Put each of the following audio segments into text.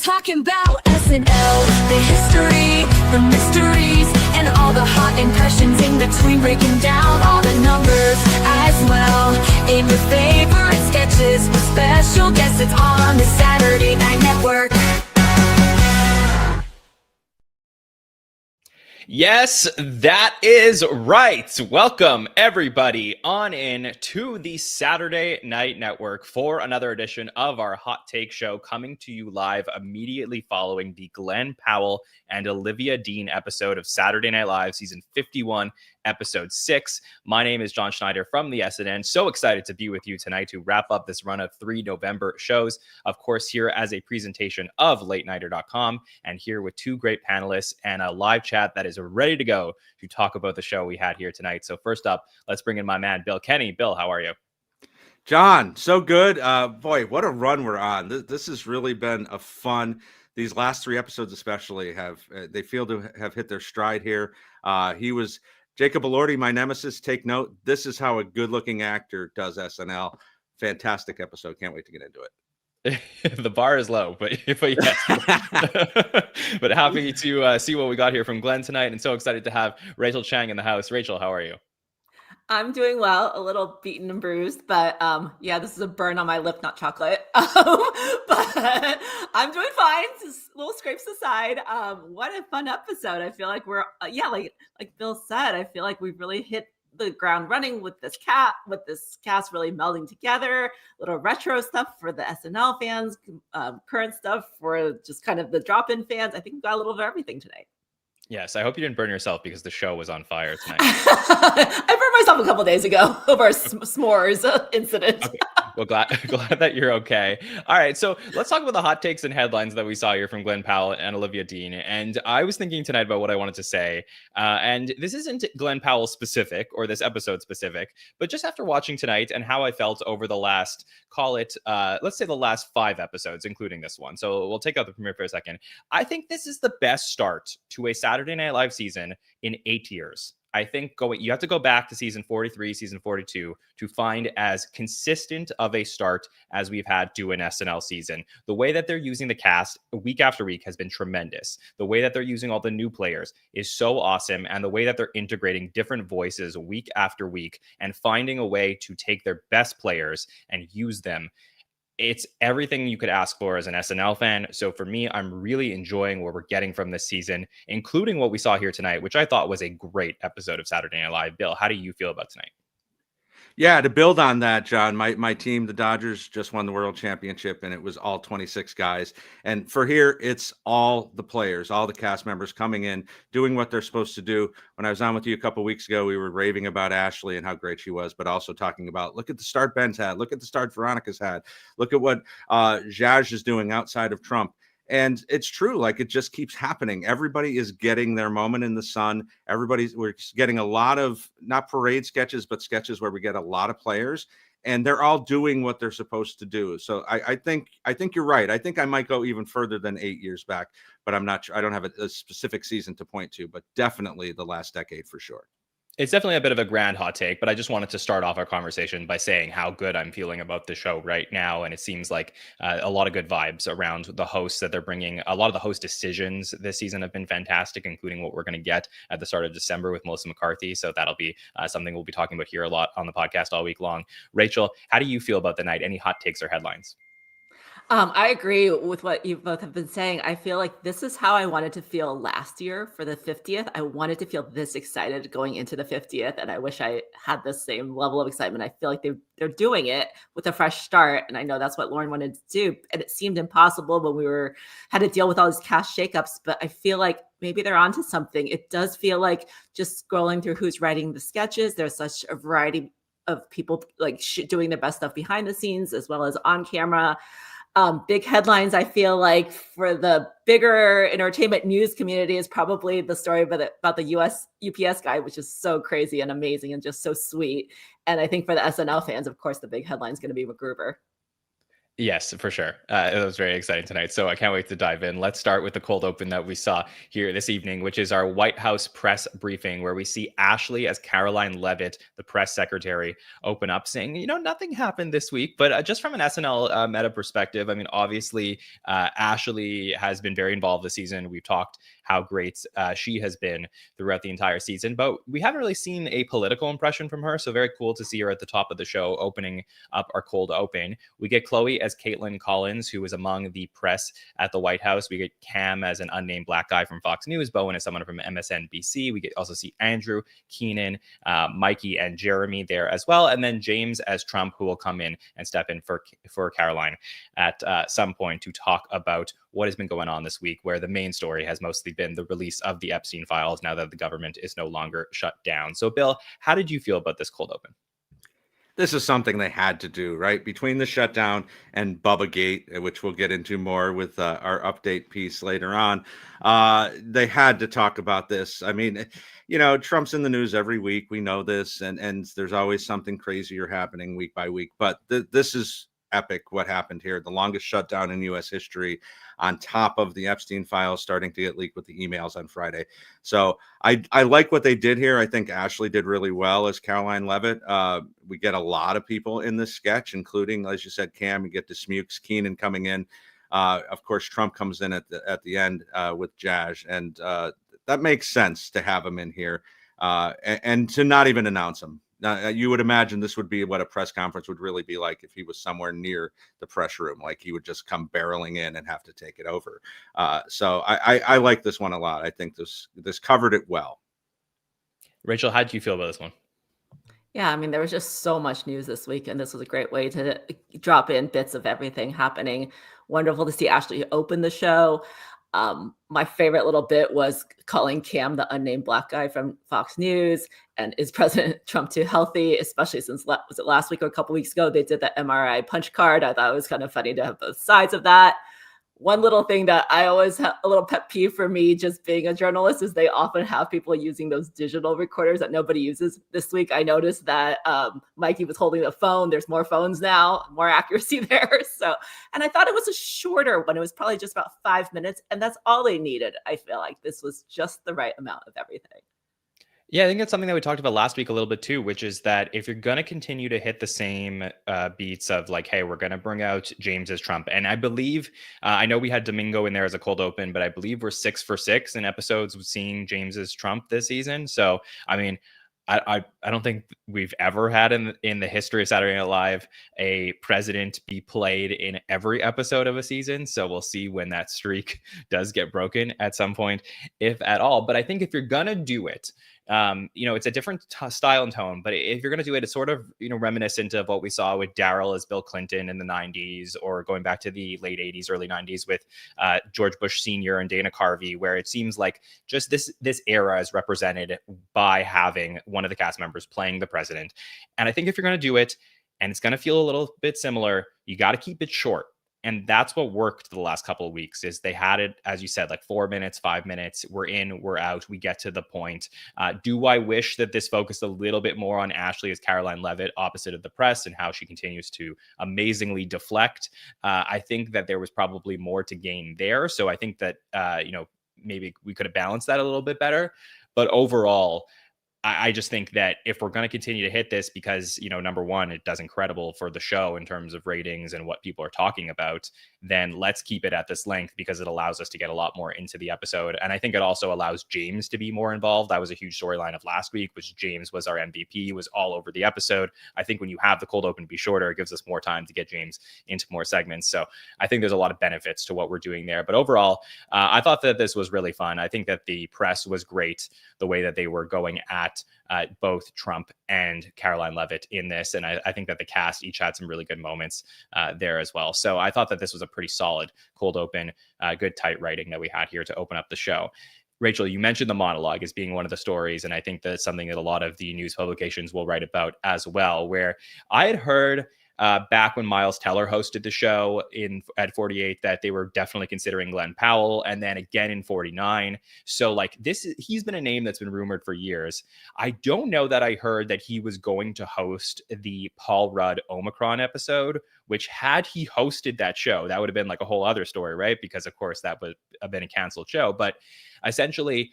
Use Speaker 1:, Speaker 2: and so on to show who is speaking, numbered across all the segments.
Speaker 1: talking about SNL, the history, the mysteries, and all the hot impressions in between, breaking down all the numbers as well. In your favorite sketches with special guests, it's on the Saturday Night Network.
Speaker 2: Yes, that is right. Welcome, everybody, on in to the Saturday Night Network for another edition of our Hot Take Show, coming to you live immediately following the Glen Powell and Olivia Dean episode of Saturday Night Live, season 51, episode 6. My name is Jon Schneider from the SNL. So excited to be with you tonight to wrap up this run of 3 November shows. Of course, here as a presentation of LateNighter.com, and here with 2 great panelists and a live chat that is ready to go to talk about the show we had here tonight. So first up, let's bring in my man, Bill Kenney. Bill, how are you?
Speaker 3: John, so good. Boy, what a run we're on. This has really been a fun. These last 3 episodes especially they feel to have hit their stride here. He was Jacob Elordi, my nemesis. Take note. This is how a good-looking actor does SNL. Fantastic episode. Can't wait to get into it.
Speaker 2: The bar is low, but yes. But happy to see what we got here from Glen tonight, and so excited to have Rachel Chang in the house. Rachel, how are you?
Speaker 4: I'm doing well, a little beaten and bruised, but yeah, this is a burn on my lip, not chocolate. But I'm doing fine. Just little scrapes aside. What a fun episode. I feel like we're like Bill said, I feel like we've really hit the ground running with this cast really melding together. Little retro stuff for the SNL fans, current stuff for just kind of the drop-in fans. I think we've got a little of everything tonight.
Speaker 2: Yes, I hope you didn't burn yourself because the show was on fire tonight.
Speaker 4: I burned myself a couple days ago over a s'mores incident.
Speaker 2: Okay. Well, glad that you're okay. All right, so let's talk about the hot takes and headlines that we saw here from Glen Powell and Olivia Dean. And I was thinking tonight about what I wanted to say. And this isn't Glen Powell specific or this episode specific, but just after watching tonight and how I felt over the last, let's say the last 5 episodes, including this one. So we'll take out the premiere for a second. I think this is the best start to a Saturday Night Live season in 8 years. I think you have to go back to season 43, season 42 to find as consistent of a start as we've had to an SNL season. The way that they're using the cast week after week has been tremendous. The way that they're using all the new players is so awesome. And the way that they're integrating different voices week after week and finding a way to take their best players and use them. It's everything you could ask for as an SNL fan. So for me, I'm really enjoying what we're getting from this season, including what we saw here tonight, which I thought was a great episode of Saturday Night Live. Bill, how do you feel about tonight?
Speaker 3: Yeah, to build on that, John, my team, the Dodgers, just won the World Championship, and it was all 26 guys. And for here, it's all the players, all the cast members coming in, doing what they're supposed to do. When I was on with you a couple of weeks ago, we were raving about Ashley and how great she was, but also talking about, look at the start Ben's had, look at the start Veronica's had, look at what Zhazh is doing outside of Trump. And it's true, like it just keeps happening. Everybody is getting their moment in the sun. We're getting a lot of not parade sketches, but sketches where we get a lot of players, and they're all doing what they're supposed to do. So I think you're right. I think I might go even further than 8 years back, but I'm not sure. I don't have a specific season to point to, but definitely the last decade for sure.
Speaker 2: It's definitely a bit of a grand hot take, but I just wanted to start off our conversation by saying how good I'm feeling about the show right now. And it seems like a lot of good vibes around the hosts that they're bringing. A lot of the host decisions this season have been fantastic, including what we're going to get at the start of December with Melissa McCarthy. So that'll be something we'll be talking about here a lot on the podcast all week long. Rachel, how do you feel about the night? Any hot takes or headlines?
Speaker 4: I agree with what you both have been saying. I feel like this is how I wanted to feel last year for the 50th. I wanted to feel this excited going into the 50th, and I wish I had the same level of excitement. I feel like they're doing it with a fresh start, and I know that's what Lauren wanted to do, and it seemed impossible when we had to deal with all these cast shakeups, but I feel like maybe they're onto something. It does feel like just scrolling through who's writing the sketches, there's such a variety of people like doing their best stuff behind the scenes as well as on camera. Big headlines, I feel like, for the bigger entertainment news community is probably the story about the US UPS guy, which is so crazy and amazing and just so sweet. And I think for the SNL fans, of course, the big headline is going to be MacGruber.
Speaker 2: Yes, for sure. It was very exciting tonight. So I can't wait to dive in. Let's start with the cold open that we saw here this evening, which is our White House press briefing, where we see Ashley as Caroline Levitt, the press secretary, open up saying, nothing happened this week. But just from an SNL meta perspective, I mean, obviously, Ashley has been very involved this season. We've talked how great she has been throughout the entire season, but we haven't really seen a political impression from her. So very cool to see her at the top of the show opening up our cold open. We get Chloe as Caitlin Collins, who is among the press at the White House. We get Cam as an unnamed black guy from Fox News. Bowen as someone from MSNBC. We also see Andrew, Keenan, Mikey, and Jeremy there as well. And then James as Trump, who will come in and step in for Caroline at some point to talk about what has been going on this week, where the main story has mostly been the release of the Epstein files now that the government is no longer shut down. So, Bill, how did you feel about this cold open?
Speaker 3: This is something they had to do, right? Between the shutdown and Bubba Gate, which we'll get into more with our update piece later on, they had to talk about this. I mean, Trump's in the news every week. We know this, and there's always something crazier happening week by week. But this is epic what happened here. The longest shutdown in U.S. history, on top of the Epstein files starting to get leaked with the emails on Friday. So I like what they did here. I think Ashley did really well as Caroline Levitt. We get a lot of people in this sketch, including, as you said, Cam. You get Dismukes, Keenan coming in. Of course, Trump comes in at the end with Jaj, and that makes sense to have him in here and to not even announce him. Now, you would imagine this would be what a press conference would really be like if he was somewhere near the press room, like he would just come barreling in and have to take it over. So I like this one a lot. I think this covered it well.
Speaker 2: Rachel, how do you feel about this one?
Speaker 4: Yeah, I mean, there was just so much news this week, and this was a great way to drop in bits of everything happening. Wonderful to see Ashley open the show. My favorite little bit was calling Cam the unnamed black guy from Fox News, and is President Trump too healthy, especially since, was it last week or a couple weeks ago, they did that MRI punch card. I thought it was kind of funny to have both sides of that. One little thing that I always have a little pet peeve for me, just being a journalist, is they often have people using those digital recorders that nobody uses. This week, I noticed that Mikey was holding the phone. There's more phones now, more accuracy there. So, and I thought it was a shorter one. It was probably just about 5 minutes, and that's all they needed. I feel like this was just the right amount of everything.
Speaker 2: Yeah, I think that's something that we talked about last week a little bit too, which is that if you're going to continue to hit the same beats of like, hey, we're going to bring out James as Trump. And I believe, I know we had Domingo in there as a cold open, but I believe we're 6 for 6 in episodes of seeing James as Trump this season. So, I mean, I don't think we've ever had in the history of Saturday Night Live a president be played in every episode of a season. So we'll see when that streak does get broken at some point, if at all. But I think if you're going to do it, it's a different style and tone, but if you're going to do it, it's sort of, reminiscent of what we saw with Daryl as Bill Clinton in the 90s, or going back to the late 80s, early 90s with George Bush Sr. and Dana Carvey, where it seems like just this era is represented by having one of the cast members playing the president. And I think if you're going to do it, and it's going to feel a little bit similar, you got to keep it short. And that's what worked the last couple of weeks, is they had it, as you said, like 4 minutes, 5 minutes. We're in, we're out. We get to the point. Do I wish that this focused a little bit more on Ashley as Caroline Levitt, opposite of the press, and how she continues to amazingly deflect? I think that there was probably more to gain there. So I think that, maybe we could have balanced that a little bit better. But overall, I just think that if we're going to continue to hit this, because, number one, it does incredible for the show in terms of ratings and what people are talking about, then let's keep it at this length, because it allows us to get a lot more into the episode. And I think it also allows James to be more involved. That was a huge storyline of last week, which James was our MVP, was all over the episode. I think when you have the cold open be shorter, it gives us more time to get James into more segments. So I think there's a lot of benefits to what we're doing there. But overall, I thought that this was really fun. I think that the press was great, the way that they were going at both Trump and Caroline Levitt in this. And I think that the cast each had some really good moments there as well. So I thought that this was a pretty solid cold open, good tight writing that we had here to open up the show. Rachel, you mentioned the monologue as being one of the stories, and I think that's something that a lot of the news publications will write about as well, where I had heard back when Miles Teller hosted the show at 48 that they were definitely considering Glen Powell, and then again in 49. So like he's been a name that's been rumored for years. I don't know that I heard that he was going to host the Paul Rudd Omicron episode, which had he hosted that show, that would have been like a whole other story, right? Because of course that would have been a canceled show. But essentially,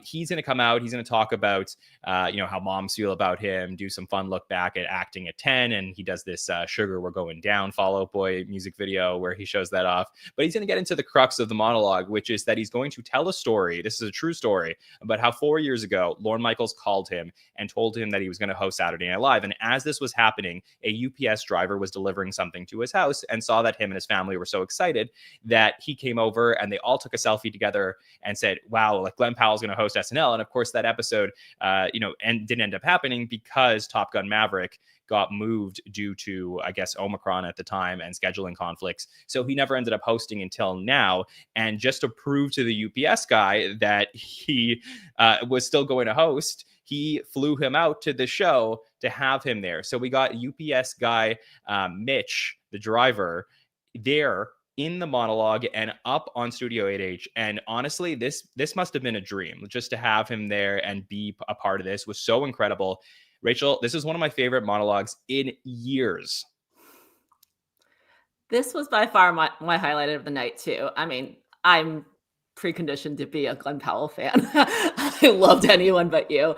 Speaker 2: he's going to come out. He's going to talk about, how moms feel about him, do some fun look back at acting at 10. And he does this Sugar We're Going Down Fall Out Boy music video where he shows that off. But he's going to get into the crux of the monologue, which is that he's going to tell a story. This is a true story about how 4 years ago, Lorne Michaels called him and told him that he was going to host Saturday Night Live. And as this was happening, a UPS driver was delivering something to his house and saw that him and his family were so excited that he came over and they all took a selfie together and said, wow, like Glen Powell's going to host SNL. And of course that episode, and didn't end up happening because Top Gun Maverick got moved due to, I guess, Omicron at the time and scheduling conflicts. So he never ended up hosting until now. And just to prove to the UPS guy that he was still going to host, he flew him out to the show to have him there. So we got UPS guy, Mitch, the driver, there in the monologue and up on Studio 8H. And honestly, this must have been a dream. Just to have him there and be a part of this was so incredible. Rachel, this is one of my favorite monologues in years.
Speaker 4: This was by far my highlight of the night too. I mean, I'm preconditioned to be a Glen Powell fan. I loved Anyone But You.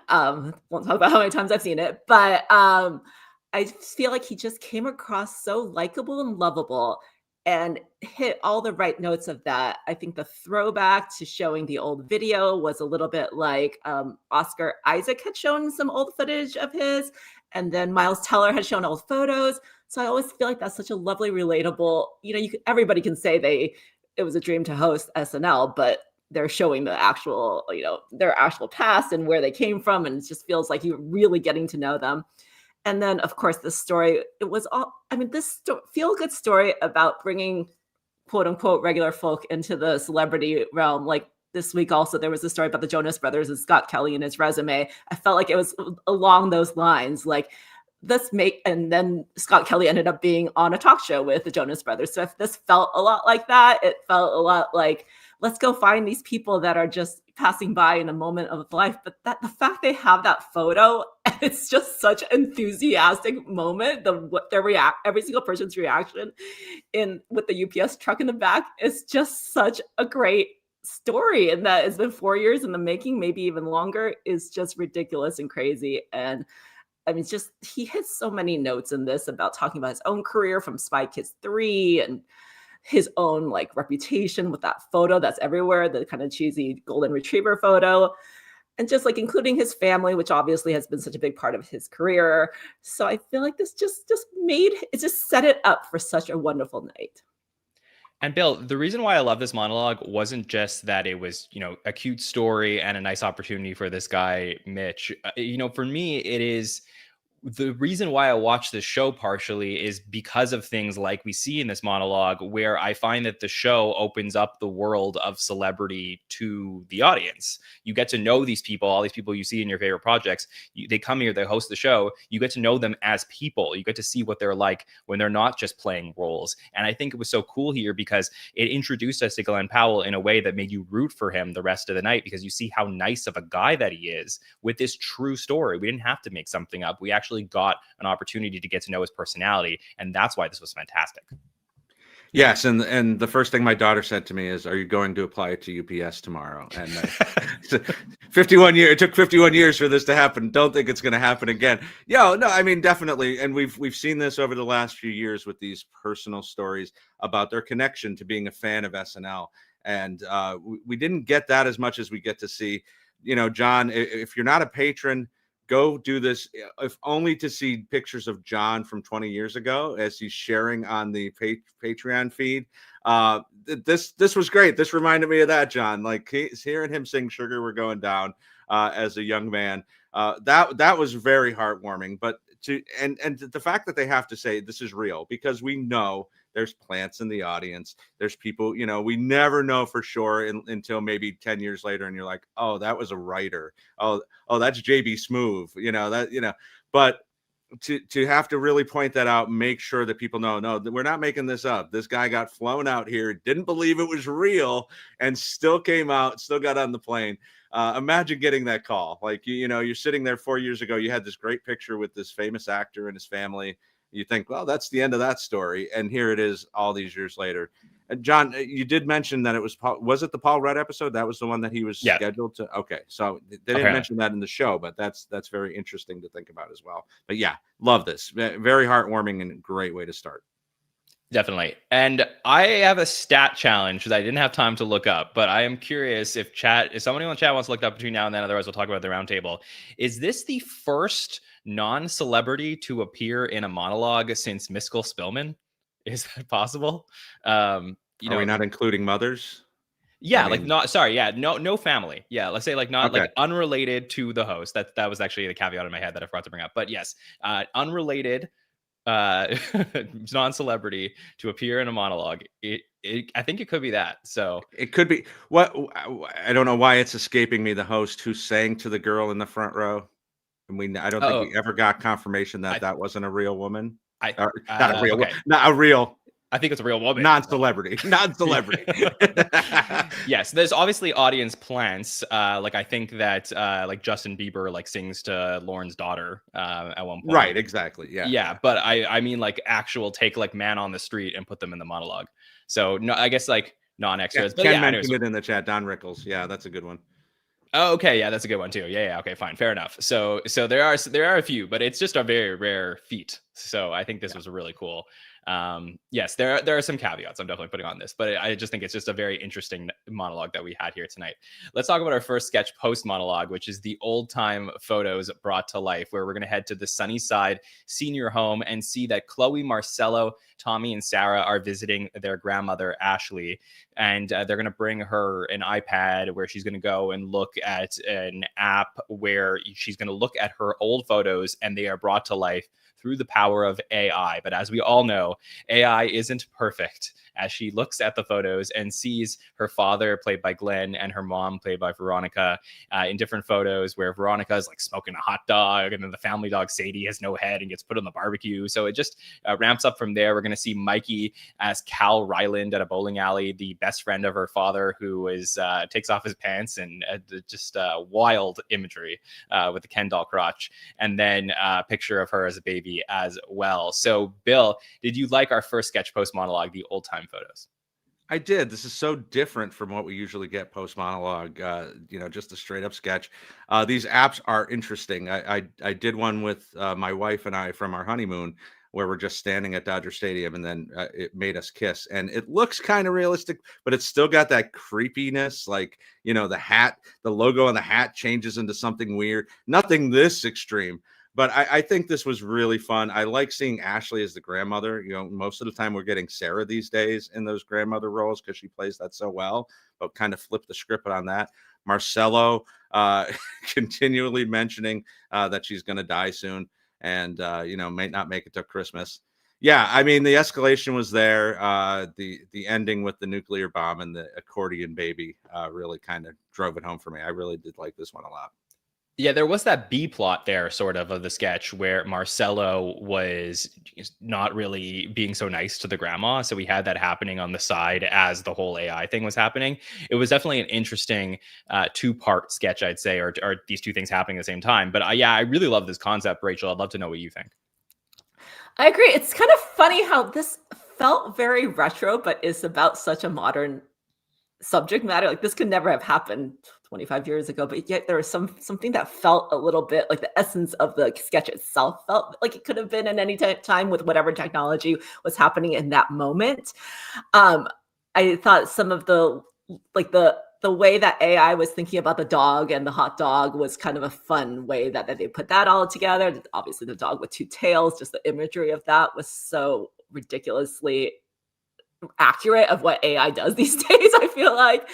Speaker 4: Won't talk about how many times I've seen it, but I feel like he just came across so likable and lovable and hit all the right notes of that. I think the throwback to showing the old video was a little bit like Oscar Isaac had shown some old footage of his, and then Miles Teller had shown old photos. So I always feel like that's such a lovely, relatable, everybody can say it was a dream to host SNL, but they're showing the actual, their actual past and where they came from. And it just feels like you're really getting to know them. And then, of course, this story, it was this feel-good story about bringing quote unquote regular folk into the celebrity realm. Like this week also, there was a story about the Jonas Brothers and Scott Kelly in his resume. I felt like it was along those lines. Like and then Scott Kelly ended up being on a talk show with the Jonas Brothers. So if this felt a lot like that, it felt a lot like, let's go find these people that are just passing by in a moment of life. But the fact they have that photo, and it's just such an enthusiastic moment. Every single person's reaction with the UPS truck in the back is just such a great story. And that it's been 4 years in the making, maybe even longer, is just ridiculous and crazy. And I mean, he hits so many notes in this about talking about his own career from Spy Kids 3 and his own reputation with that photo that's everywhere, the kind of cheesy golden retriever photo, and just including his family, which obviously has been such a big part of his career. So I feel like this just set it up for such a wonderful night.
Speaker 2: And Bill, the reason why I love this monologue wasn't just that it was, a cute story and a nice opportunity for this guy, Mitch. For me, it is the reason why I watch this show partially is because of things like we see in this monologue, where I find that the show opens up the world of celebrity to the audience. You get to know these people, all these people you see in your favorite projects. They come here, they host the show. You get to know them as people. You get to see what they're like when they're not just playing roles. And I think it was so cool here because it introduced us to Glen Powell in a way that made you root for him the rest of the night, because you see how nice of a guy that he is with this true story. We didn't have to make something up. We actually got an opportunity to get to know his personality, and that's why this was fantastic.
Speaker 3: Yes, and the first thing my daughter said to me is, "Are you going to apply to UPS tomorrow?" And 51 years. It took 51 years for this to happen. Don't think it's going to happen again. No, I mean definitely, and we've seen this over the last few years with these personal stories about their connection to being a fan of SNL, and we didn't get that as much as we get to see. Jon, if you're not a patron, go do this, if only to see pictures of Jon from 20 years ago as he's sharing on the Patreon feed. This was great. This reminded me of that, Jon. Hearing him sing "Sugar We're Going Down" as a young man, that was very heartwarming. But the fact that they have to say this is real, because we know there's plants in the audience. There's people, we never know for sure until maybe 10 years later. And you're like, oh, that was a writer. Oh, that's JB Smoove, but to have to really point that out, make sure that people know, no, we're not making this up. This guy got flown out here, didn't believe it was real, and still came out, still got on the plane. Imagine getting that call. Like, you know, you're sitting there 4 years ago, you had this great picture with this famous actor and his family. You think, well, that's the end of that story. And here it is all these years later. John, you did mention that it was it the Paul Rudd episode? That was the one that he was scheduled to. Okay. So they didn't mention that in the show, but that's very interesting to think about as well. But yeah, love this. Very heartwarming and great way to start.
Speaker 2: Definitely. And I have a stat challenge that I didn't have time to look up, but I am curious if someone in the chat wants to look it up between now and then, otherwise we'll talk about the roundtable. Is this the first non-celebrity to appear in a monologue since Miskel Spillman? Is that possible?
Speaker 3: Are we not including mothers?
Speaker 2: Yeah, no family. Yeah, let's say like unrelated to the host. That was actually the caveat in my head that I forgot to bring up. But yes, unrelated non-celebrity to appear in a monologue. I think it could be that. So
Speaker 3: it could be what I don't know why it's escaping me. The host who sang to the girl in the front row. And I don't think we ever got confirmation that wasn't a real woman. Not a real, not a real.
Speaker 2: I think it's a real woman.
Speaker 3: Non-celebrity.
Speaker 2: Yes, there's obviously audience plants. Like I think that like Justin Bieber like sings to Lauren's daughter at one point.
Speaker 3: Right, exactly. Yeah.
Speaker 2: Yeah, but I mean like actual take like man on the street and put them in the monologue. So no, I guess like non-extras.
Speaker 3: Ken mentioned it in the chat. Don Rickles. Yeah, that's a good one.
Speaker 2: Oh, okay, yeah, that's a good one too. Yeah, okay, fine, fair enough. So there are a few, but it's just a very rare feat. So I think this was really cool. Yes, there are some caveats I'm definitely putting on this, but I just think it's just a very interesting monologue that we had here tonight. Let's talk about our first sketch post monologue, which is the old time photos brought to life, where we're going to head to the Sunnyside senior home and see that Chloe, Marcello, Tommy, and Sarah are visiting their grandmother, Ashley, and they're going to bring her an iPad where she's going to go and look at an app where she's going to look at her old photos, and they are brought to life through the power of AI. But as we all know, AI isn't perfect, as she looks at the photos and sees her father, played by Glenn, and her mom, played by Veronica, in different photos where Veronica is like smoking a hot dog, and then the family dog Sadie has no head and gets put on the barbecue. So it just ramps up from there. We're going to see Mikey as Cal Ryland at a bowling alley, the best friend of her father, who takes off his pants, and just wild imagery with the Ken doll crotch, and then a picture of her as a baby as well. So Bill, did you like our first sketch post monologue, the old time photos?
Speaker 3: I did. This is so different from what we usually get post monologue, just a straight up sketch. These apps are interesting. I did one with my wife and I from our honeymoon, where we're just standing at Dodger Stadium, and then it made us kiss, and it looks kind of realistic, but it's still got that creepiness. Like, the hat, the logo on the hat changes into something weird. Nothing this extreme. But I think this was really fun. I like seeing Ashley as the grandmother. Most of the time we're getting Sarah these days in those grandmother roles because she plays that so well, but kind of flip the script on that. Marcello continually mentioning that she's going to die soon and, may not make it to Christmas. Yeah, I mean, the escalation was there. The ending with the nuclear bomb and the accordion baby really kind of drove it home for me. I really did like this one a lot.
Speaker 2: Yeah, there was that B plot there, sort of the sketch, where Marcello was not really being so nice to the grandma. So we had that happening on the side as the whole AI thing was happening. It was definitely an interesting two-part sketch, I'd say, or these two things happening at the same time. But I really love this concept, Rachel. I'd love to know what you think.
Speaker 4: I agree. It's kind of funny how this felt very retro, but is about such a modern subject matter. Like, this could never have happened 25 years ago, but yet there was something that felt a little bit like the essence of the sketch itself felt like it could have been in any time with whatever technology was happening in that moment. I thought some of the way that AI was thinking about the dog and the hot dog was kind of a fun way that they put that all together. Obviously the dog with two tails, just the imagery of that was so ridiculously accurate of what AI does these days, I feel like.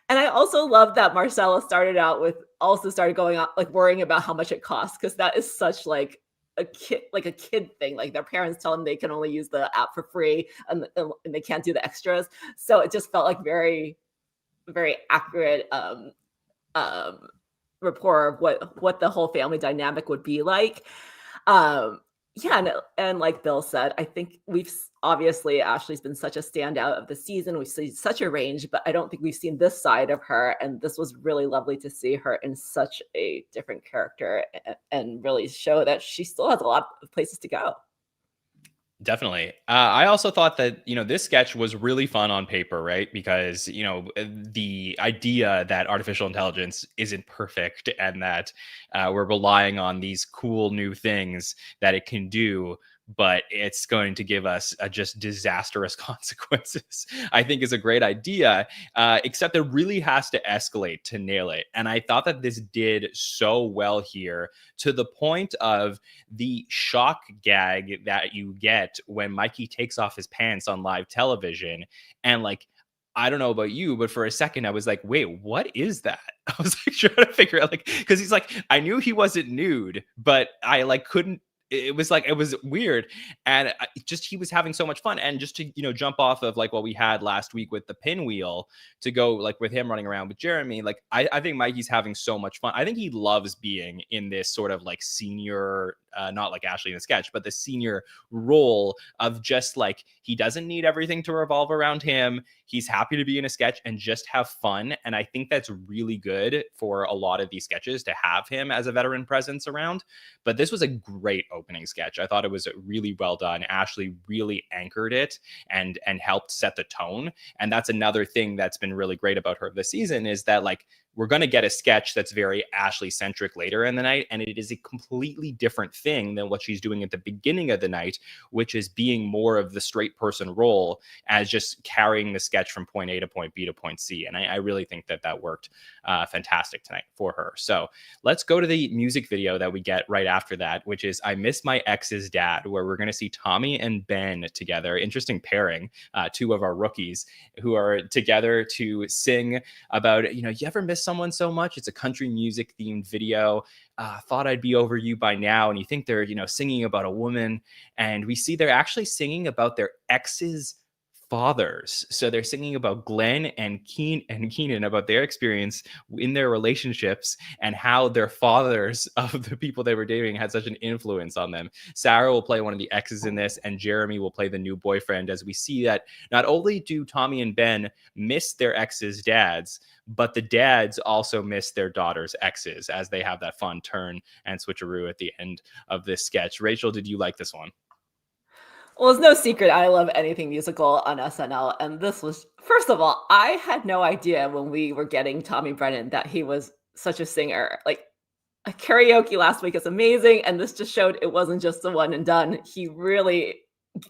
Speaker 4: And I also love that Marcella started going on like worrying about how much it costs, because that is such like a kid thing. Like, their parents tell them they can only use the app for free and they can't do the extras. So it just felt like very, very accurate rapport of what the whole family dynamic would be like. Yeah, and like Bill said, I think obviously Ashley's been such a standout of the season. We've seen such a range, but I don't think we've seen this side of her. And this was really lovely to see her in such a different character and really show that she still has a lot of places to go.
Speaker 2: Definitely. I also thought that, this sketch was really fun on paper, right? Because, the idea that artificial intelligence isn't perfect and that we're relying on these cool new things that it can do, but it's going to give us just disastrous consequences, I think is a great idea, except it really has to escalate to nail it. And I thought that this did so well here, to the point of the shock gag that you get when Mikey takes off his pants on live television. And like, I don't know about you, but for a second I was like, wait, what is that? I was like trying to figure out, like, because he's like, I knew he wasn't nude, but I like couldn't. It was weird. And he was having so much fun. And just to, jump off of like what we had last week with the pinwheel, to go like with him running around with Jeremy, like I think Mikey's having so much fun. I think he loves being in this sort of like senior, not like Ashley in the sketch, but the senior role of just like, he doesn't need everything to revolve around him. He's happy to be in a sketch and just have fun. And I think that's really good for a lot of these sketches, to have him as a veteran presence around. But this was a great opening sketch. I thought it was really well done. Ashley really anchored it and helped set the tone. And that's another thing that's been really great about her this season, is that like, we're going to get a sketch that's very Ashley centric later in the night. And it is a completely different thing than what she's doing at the beginning of the night, which is being more of the straight person role, as just carrying the sketch from point A to point B to point C. And I really think that worked fantastic tonight for her. So let's go to the music video that we get right after that, which is I Miss My Ex's Dad, where we're going to see Tommy and Ben together. Interesting pairing, two of our rookies who are together to sing about, you ever miss someone so much? It's a country music themed video. Thought I'd be over you by now. And you think they're, singing about a woman, and we see they're actually singing about their ex's fathers. So they're singing about Glenn and Keenan, about their experience in their relationships and how their fathers of the people they were dating had such an influence on them. Sarah will play one of the exes in this, and Jeremy will play the new boyfriend, as we see that not only do Tommy and Ben miss their exes' dads, but the dads also miss their daughters' exes, as they have that fun turn and switcheroo at the end of this sketch. Rachel, did you like this one?
Speaker 4: Well, it's no secret I love anything musical on SNL. And this was, first of all, I had no idea when we were getting Tommy Brennan that he was such a singer. Like, a karaoke last week is amazing. And this just showed it wasn't just a one and done. He really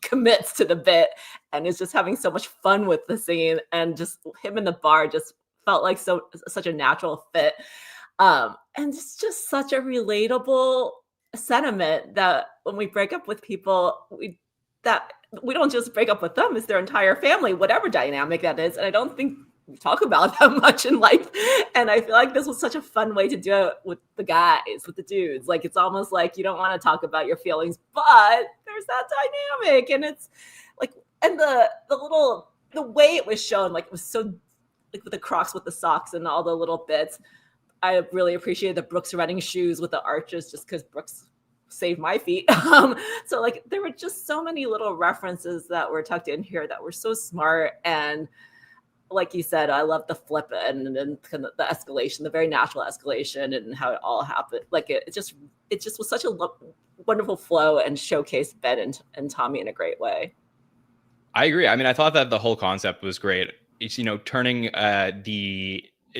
Speaker 4: commits to the bit and is just having so much fun with the singing. And just him in the bar just felt like such a natural fit. And it's just such a relatable sentiment that when we break up with people, we don't just break up with them, it's their entire family, whatever dynamic that is. And I don't think we talk about that much in life. And I feel like this was such a fun way to do it with the guys, with the dudes. Like, it's almost like you don't want to talk about your feelings, but there's that dynamic. And it's like, and the way it was shown, like, it was so, like, with the Crocs with the socks and all the little bits. I really appreciated the Brooks running shoes with the arches, just because Brooks saved my feet. So like, there were just so many little references that were tucked in here that were so smart. And like you said, I love the flip and kind of the escalation, the very natural escalation, and how it all happened. Like, it just was such a wonderful flow and showcased Ben and Tommy in a great way.
Speaker 2: I agree. I mean, I thought that the whole concept was great. It's,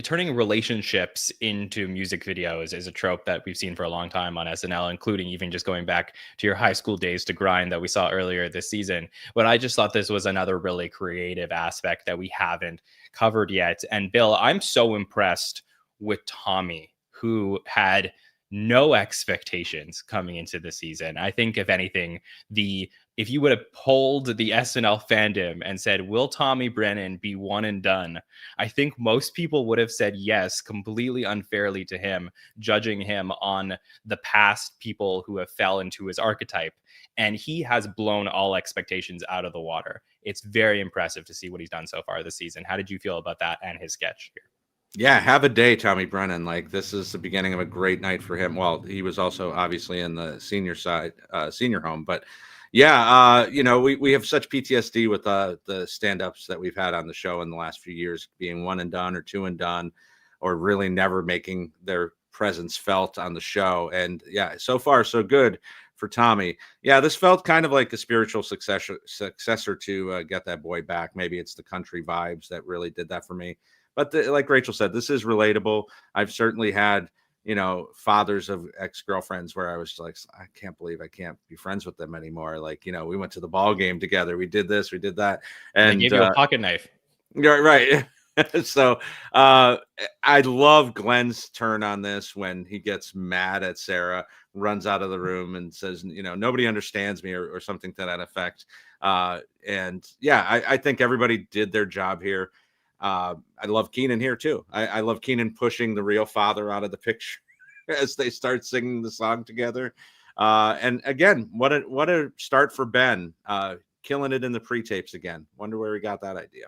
Speaker 2: turning relationships into music videos is a trope that we've seen for a long time on SNL, including even just going back to your high school days to Grind that we saw earlier this season. But I just thought this was another really creative aspect that we haven't covered yet. And Bill, I'm so impressed with Tommy, who had no expectations coming into the season. I think, if anything, if you would have polled the SNL fandom and said, will Tommy Brennan be one and done? I think most people would have said yes, completely unfairly to him, judging him on the past people who have fell into his archetype. And he has blown all expectations out of the water. It's very impressive to see what he's done so far this season. How did you feel about that and his sketch here?
Speaker 3: Yeah, have a day, Tommy Brennan. Like, this is the beginning of a great night for him. Well, he was also obviously in the senior side, senior home, but yeah, we have such PTSD with the stand-ups that we've had on the show in the last few years, being one and done or two and done, or really never making their presence felt on the show. And yeah, so far so good for Tommy. Yeah, this felt kind of like a spiritual successor to Get That Boy Back. Maybe it's the country vibes that really did that for me. But like Rachel said, this is relatable. I've certainly had, fathers of ex-girlfriends where I was like, I can't believe I can't be friends with them anymore. Like, we went to the ball game together. We did this, we did that.
Speaker 2: They
Speaker 3: And
Speaker 2: gave you a pocket knife.
Speaker 3: you're right. So I love Glenn's turn on this when he gets mad at Sarah, runs out of the room and says, nobody understands me, or something to that effect. And yeah, I think everybody did their job here. I love Keenan here too. I love Keenan pushing the real father out of the picture as they start singing the song together. And again, what a start for Ben, killing it in the pre-tapes again. Wonder where he got that idea.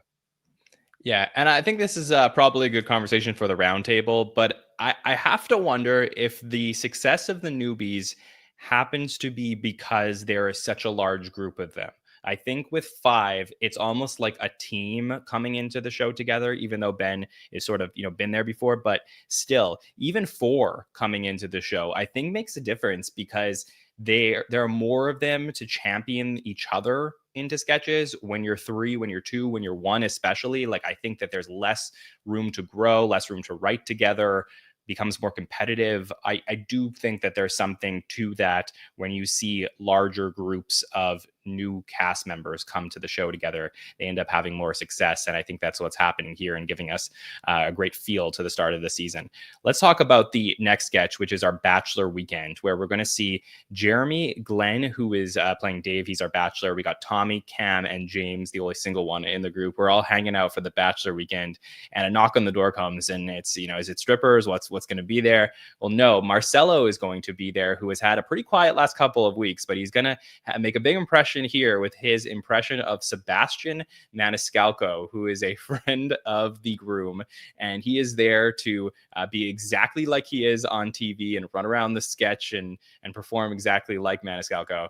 Speaker 2: Yeah, and I think this is probably a good conversation for the roundtable, but I have to wonder if the success of the newbies happens to be because there is such a large group of them. I think with 5, it's almost like a team coming into the show together, even though Ben is sort of, been there before, but still, even 4 coming into the show, I think makes a difference because there are more of them to champion each other into sketches. When you're 3, when you're 2, when you're 1, especially, like, I think that there's less room to grow, less room to write together, becomes more competitive. I do think that there's something to that when you see larger groups of new cast members come to the show together, they end up having more success. And I think that's what's happening here and giving us a great feel to the start of the season. Let's talk about the next sketch, which is our Bachelor weekend, where we're going to see Jeremy Glenn, who is playing Dave. He's our Bachelor. We got Tommy, Cam, and James, the only single one in the group. We're all hanging out for the Bachelor weekend, and a knock on the door comes, and it's, is it strippers? What's going to be there? Well, no, Marcelo is going to be there, who has had a pretty quiet last couple of weeks, but he's going to make a big impression here with his impression of Sebastian Maniscalco, who is a friend of the groom, and he is there to be exactly like he is on TV and run around the sketch and perform exactly like Maniscalco.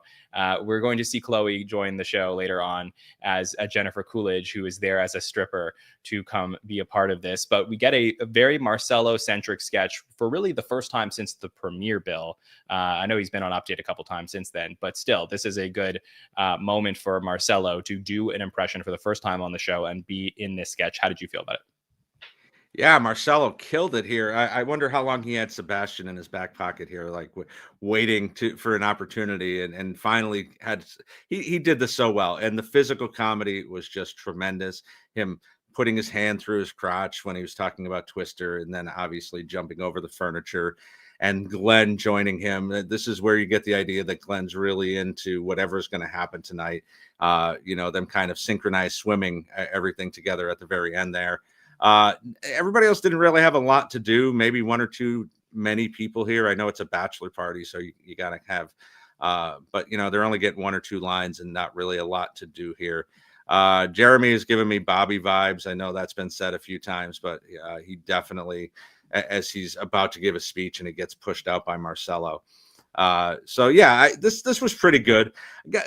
Speaker 2: We're going to see Chloe join the show later on as Jennifer Coolidge, who is there as a stripper to come be a part of this. But we get a very Marcelo-centric sketch for really the first time since the premiere, Bill. I know he's been on Update a couple times since then, but still, this is a good moment for Marcelo to do an impression for the first time on the show and be in this sketch. How did you feel about it?
Speaker 3: Yeah, Marcelo killed it here. I wonder how long he had Sebastian in his back pocket here, like waiting for an opportunity, and finally had. He did this so well, and the physical comedy was just tremendous. Him putting his hand through his crotch when he was talking about Twister, and then obviously jumping over the furniture, and Glenn joining him. This is where you get the idea that Glenn's really into whatever's going to happen tonight. Them kind of synchronized swimming everything together at the very end there. Everybody else didn't really have a lot to do. Maybe one or two many people here. I know it's a bachelor party, so you got to have, but they're only getting 1 or 2 lines and not really a lot to do here. Jeremy is giving me Bobby vibes. I know that's been said a few times, but he definitely, as he's about to give a speech and it gets pushed out by Marcelo. So yeah, this was pretty good.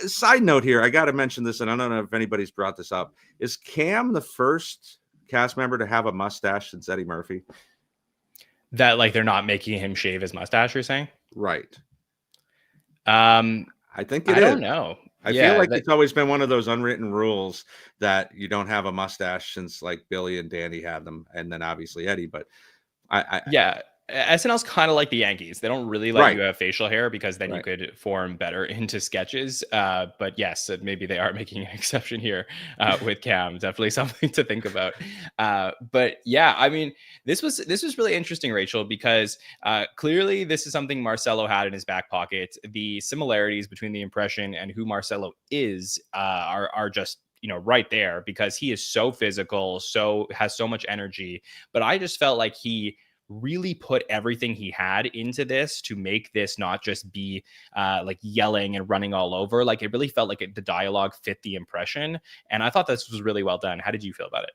Speaker 3: Side note here, I got to mention this, and I don't know if anybody's brought this up. Is Cam the first cast member to have a mustache since Eddie Murphy?
Speaker 2: That, like, they're not making him shave his mustache, you're saying?
Speaker 3: Right.
Speaker 2: I
Speaker 3: think it is.
Speaker 2: I don't know.
Speaker 3: I feel like it's always been one of those unwritten rules that you don't have a mustache since like Billy and Danny had them, and then obviously Eddie. But
Speaker 2: SNL's kind of like the Yankees. They don't really let you have facial hair because then you could form better into sketches. But yes, maybe they are making an exception here with Cam. Definitely something to think about. But yeah, I mean, this was really interesting, Rachel, because clearly this is something Marcelo had in his back pocket. The similarities between the impression and who Marcelo is are just right there, because he is so physical, has so much energy. But I just felt like he really put everything he had into this to make this not just be like yelling and running all over. Like, it really felt like the dialogue fit the impression, and I thought this was really well done. How did you feel about it?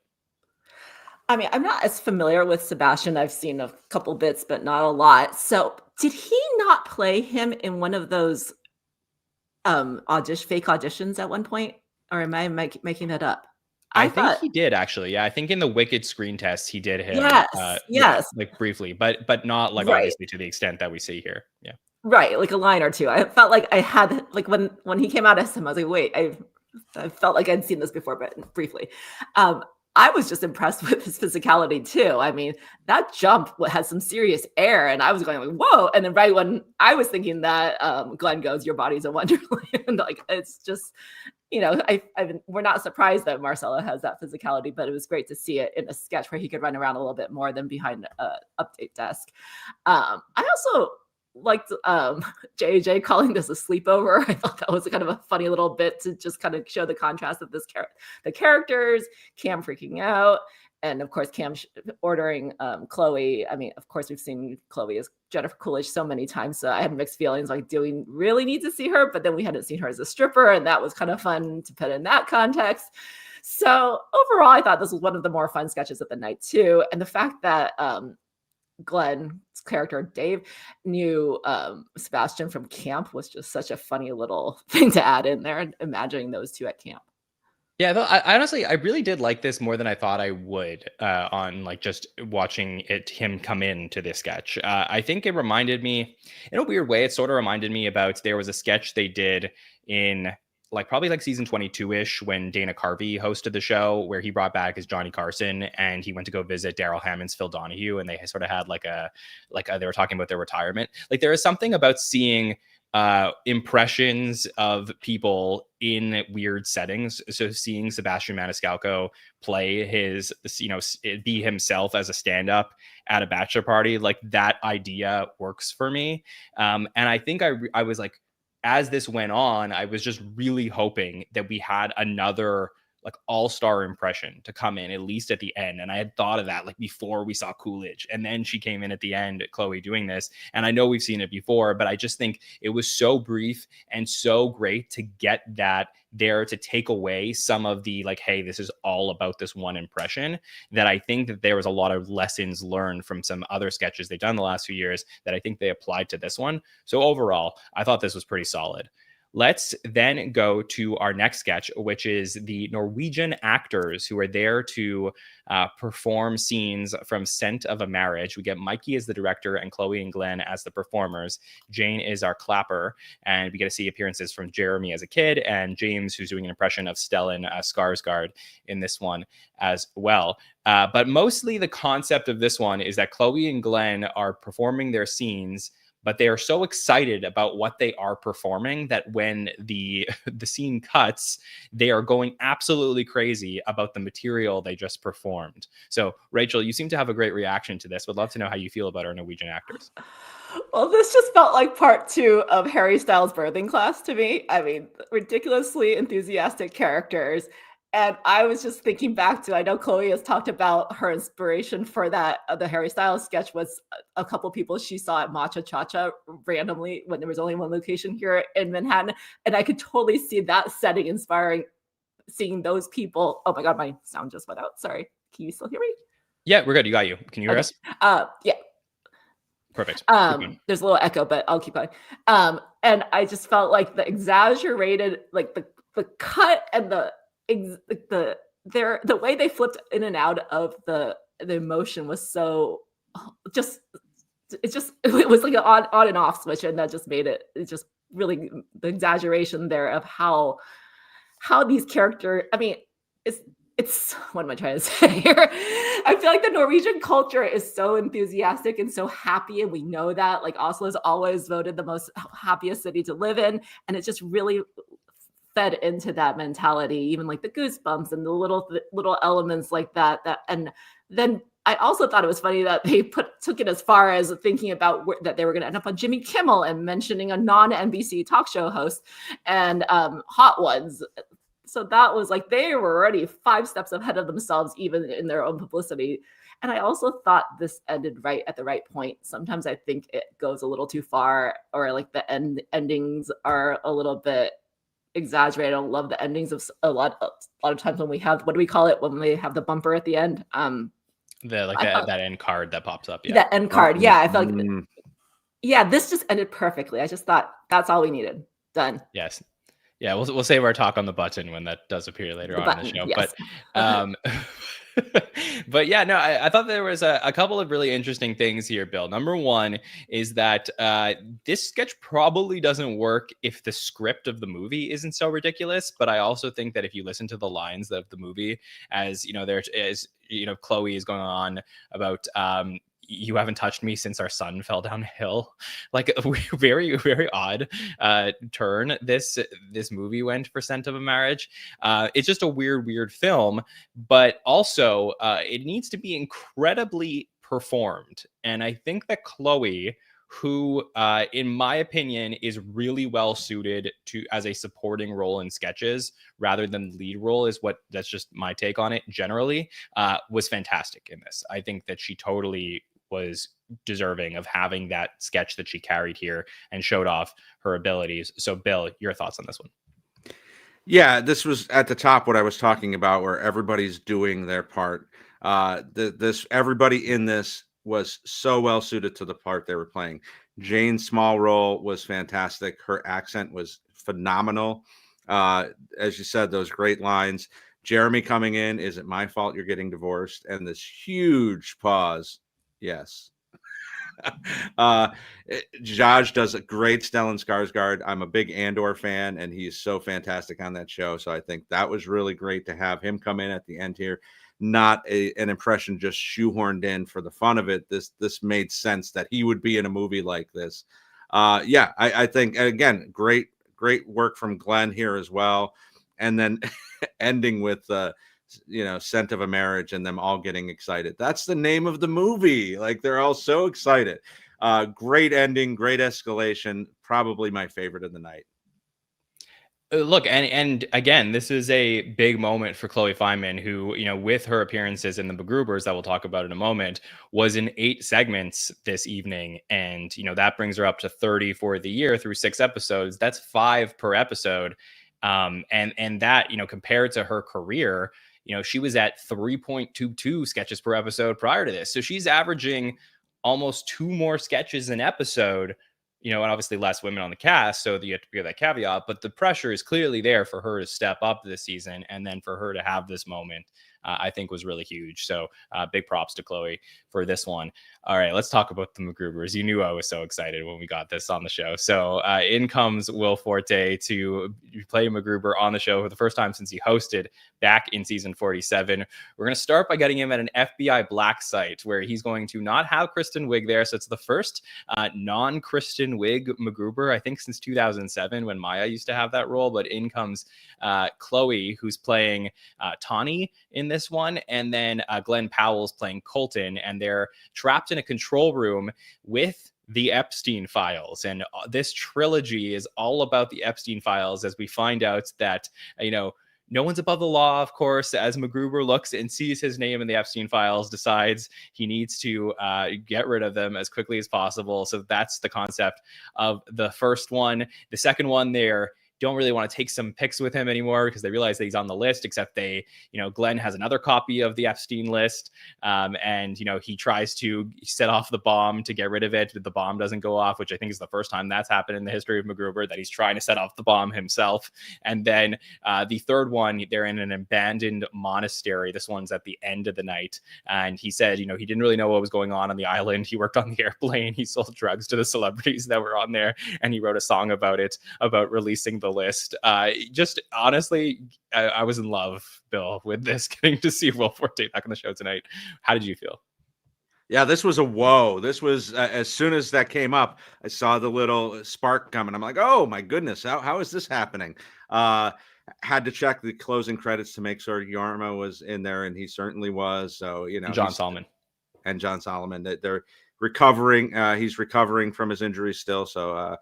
Speaker 4: I mean, I'm not as familiar with Sebastian. I've seen a couple bits, but not a lot. So, did he not play him in one of those fake auditions at one point, or am I making that up?
Speaker 2: I
Speaker 4: I
Speaker 2: think
Speaker 4: thought
Speaker 2: he did actually. Yeah, I think in the Wicked screen test he did him.
Speaker 4: yes,
Speaker 2: Yeah,
Speaker 4: yes,
Speaker 2: like briefly, but not like
Speaker 4: right,
Speaker 2: obviously to the extent that we see here. Yeah.
Speaker 4: right, like a line or two. I felt like I had like when he came out as him, I was like, wait, I felt like I'd seen this before, but briefly. Um, I was just impressed with his physicality too. I mean, that jump had some serious air, and I was going like, "Whoa!" And then right when I was thinking that, Glenn goes, "Your body's a wonderland." Like it's just, we're not surprised that Marcelo has that physicality, but it was great to see it in a sketch where he could run around a little bit more than behind a update desk. I also liked JJ calling this a sleepover. I thought that was kind of a funny little bit to just kind of show the contrast of the characters, Cam freaking out, and of course Cam ordering Chloe. I mean, of course we've seen Chloe as Jennifer Coolidge so many times, so I had mixed feelings. Like, do we really need to see her? But then we hadn't seen her as a stripper, and that was kind of fun to put in that context. So overall, I thought this was one of the more fun sketches of the night too, and the fact that Glenn's character Dave knew Sebastian from camp was just such a funny little thing to add in there, and imagining those two at camp.
Speaker 2: Yeah, though, I honestly, I really did like this more than I thought I would on like just watching him come into this sketch. I think it reminded me, in a weird way, it sort of reminded me about there was a sketch they did in like probably like season 22-ish when Dana Carvey hosted the show where he brought back his Johnny Carson and he went to go visit Daryl Hammond's Phil Donahue, and they sort of had they were talking about their retirement. Like there is something about seeing impressions of people in weird settings. So seeing Sebastian Maniscalco play be himself as a stand-up at a bachelor party, like that idea works for me. And I think I was like, as this went on, I was just really hoping that we had another like all-star impression to come in at least at the end. And I had thought of that like before we saw Coolidge, and then she came in at the end, Chloe, doing this. And I know we've seen it before, but I just think it was so brief and so great to get that there to take away some of the like, hey, this is all about this one impression, that I think that there was a lot of lessons learned from some other sketches they've done the last few years that I think they applied to this one. So overall, I thought this was pretty solid. Let's then go to our next sketch, which is the Norwegian actors who are there to perform scenes from Scent of a Marriage. We get Mikey as the director and Chloe and Glenn as the performers. Jane is our clapper, and we get to see appearances from Jeremy as a kid and James, who's doing an impression of Stellan Skarsgård in this one as well. But mostly the concept of this one is that Chloe and Glenn are performing their scenes, but they are so excited about what they are performing that when the scene cuts, they are going absolutely crazy about the material they just performed. So, Rachel, you seem to have a great reaction to this. Would love to know how you feel about our Norwegian actors.
Speaker 4: Well, this just felt like part 2 of Harry Styles' birthing class to me. I mean, ridiculously enthusiastic characters. And I was just thinking back to, I know Chloe has talked about her inspiration for that, the Harry Styles sketch was a couple people she saw at Matcha Cha-Cha randomly when there was only one location here in Manhattan. And I could totally see that setting inspiring, seeing those people. Oh my God, my sound just went out. Sorry. Can you still hear me?
Speaker 2: Yeah, we're good. You got you. Can you hear us?
Speaker 4: Yeah.
Speaker 2: Perfect.
Speaker 4: There's a little echo, but I'll keep going. And I just felt like the exaggerated, like the cut and the way they flipped in and out of the emotion was so it was like an on and off switch, and that just made it just really the exaggeration there of how these characters, I mean, it's what am I trying to say here? I feel like the Norwegian culture is so enthusiastic and so happy, and we know that. Like Oslo is always voted the most happiest city to live in, and it's just really fed into that mentality, even like the goosebumps and the little elements like that. And then I also thought it was funny that they took it as far as thinking about that they were going to end up on Jimmy Kimmel and mentioning a non-NBC talk show host and Hot Ones. So that was like they were already 5 steps ahead of themselves, even in their own publicity. And I also thought this ended right at the right point. Sometimes I think it goes a little too far, or like the endings are a little bit exaggerated. I don't love the endings of a lot of times when we have, what do we call it when we have the bumper at the end? I thought
Speaker 2: that end card that pops up. Yeah.
Speaker 4: that end card. Yeah, I felt like
Speaker 3: Mm.
Speaker 4: yeah, this just ended perfectly. I just thought that's all we needed. Done.
Speaker 2: Yes. Yeah, we'll save our talk on the button when that does appear later
Speaker 4: The
Speaker 2: on in the
Speaker 4: button.
Speaker 2: show.
Speaker 4: Yes.
Speaker 2: But yeah, no, I thought there was a couple of really interesting things here, Bill. Number one is that this sketch probably doesn't work if the script of the movie isn't so ridiculous. But I also think that if you listen to the lines of the movie, as you know, there is, you know, Chloe is going on about you haven't touched me since our son fell down a hill. Like a very, very odd turn this movie went for Scent of a Marriage. It's just a weird film, but also it needs to be incredibly performed. And I think that Chloe, who in my opinion is really well suited to as a supporting role in sketches rather than lead role, that's just my take on it generally, was fantastic in this. I think that she totally was deserving of having that sketch that she carried here and showed off her abilities. So Bill, your thoughts on this one?
Speaker 3: Yeah, this was at the top what I was talking about, where everybody's doing their part. This everybody in this was so well suited to the part they were playing. Jane's small role was fantastic. Her accent was phenomenal. As you said, those great lines. Jeremy coming in, is it my fault you're getting divorced? And this huge pause. Yes. Josh does a great Stellan Skarsgård. I'm a big Andor fan, and he's so fantastic on that show. So I think that was really great to have him come in at the end here. Not an impression just shoehorned in for the fun of it. This made sense that he would be in a movie like this. Yeah, I think, again, great work from Glenn here as well. And then ending with Scent of a Marriage and them all getting excited. That's the name of the movie. Like, they're all so excited. Great ending, great escalation. Probably my favorite of the night.
Speaker 2: Look, and again, this is a big moment for Chloe Fineman, who, you know, with her appearances in the MacGruber's that we'll talk about in a moment, was in 8 segments this evening. And, you know, that brings her up to 30 for the year through 6 episodes. That's 5 per episode. And that, you know, compared to her career, you know, she was at 3.22 sketches per episode prior to this. So she's averaging almost 2 more sketches an episode, you know, and obviously less women on the cast. So you have to give that caveat, but the pressure is clearly there for her to step up this season. And then for her to have this moment, I think was really huge. So big props to Chloe for this one. All right, let's talk about the MacGrubers. You knew I was so excited when we got this on the show. So in comes Will Forte to play MacGruber on the show for the first time since he hosted back in season 47. We're going to start by getting him at an FBI black site where he's going to not have Kristen Wiig there. So it's the first non-Kristen Wiig MacGruber, I think, since 2007 when Maya used to have that role. But in comes Chloe, who's playing Tawny in this one, and then Glen Powell's playing Colton, and they're trapped in a control room with the Epstein files. And this trilogy is all about the Epstein files, as we find out that, you know, no one's above the law, of course, as MacGruber looks and sees his name in the Epstein files, decides he needs to get rid of them as quickly as possible. So that's the concept of the first one. The second one, they're don't really want to take some pics with him anymore because they realize that he's on the list, except they, you know, Glenn has another copy of the Epstein list. And, you know, he tries to set off the bomb to get rid of it, but the bomb doesn't go off, which I think is the first time that's happened in the history of MacGruber, that he's trying to set off the bomb himself. And then the third one, they're in an abandoned monastery. This one's at the end of the night. And he said, you know, he didn't really know what was going on the island. He worked on the airplane. He sold drugs to the celebrities that were on there. And he wrote a song about it, about releasing the list. Just honestly, I was in love, Bill, with this, getting to see Will Forte back on the show tonight. How did you feel?
Speaker 3: Yeah, this was a whoa. This was as soon as that came up, I saw the little spark coming. I'm like, oh my goodness, how is this happening? Had to check the closing credits to make sure Yarmo was in there, and he certainly was. So, you know,
Speaker 2: John Solomon,
Speaker 3: that they're recovering. He's recovering from his injuries still. So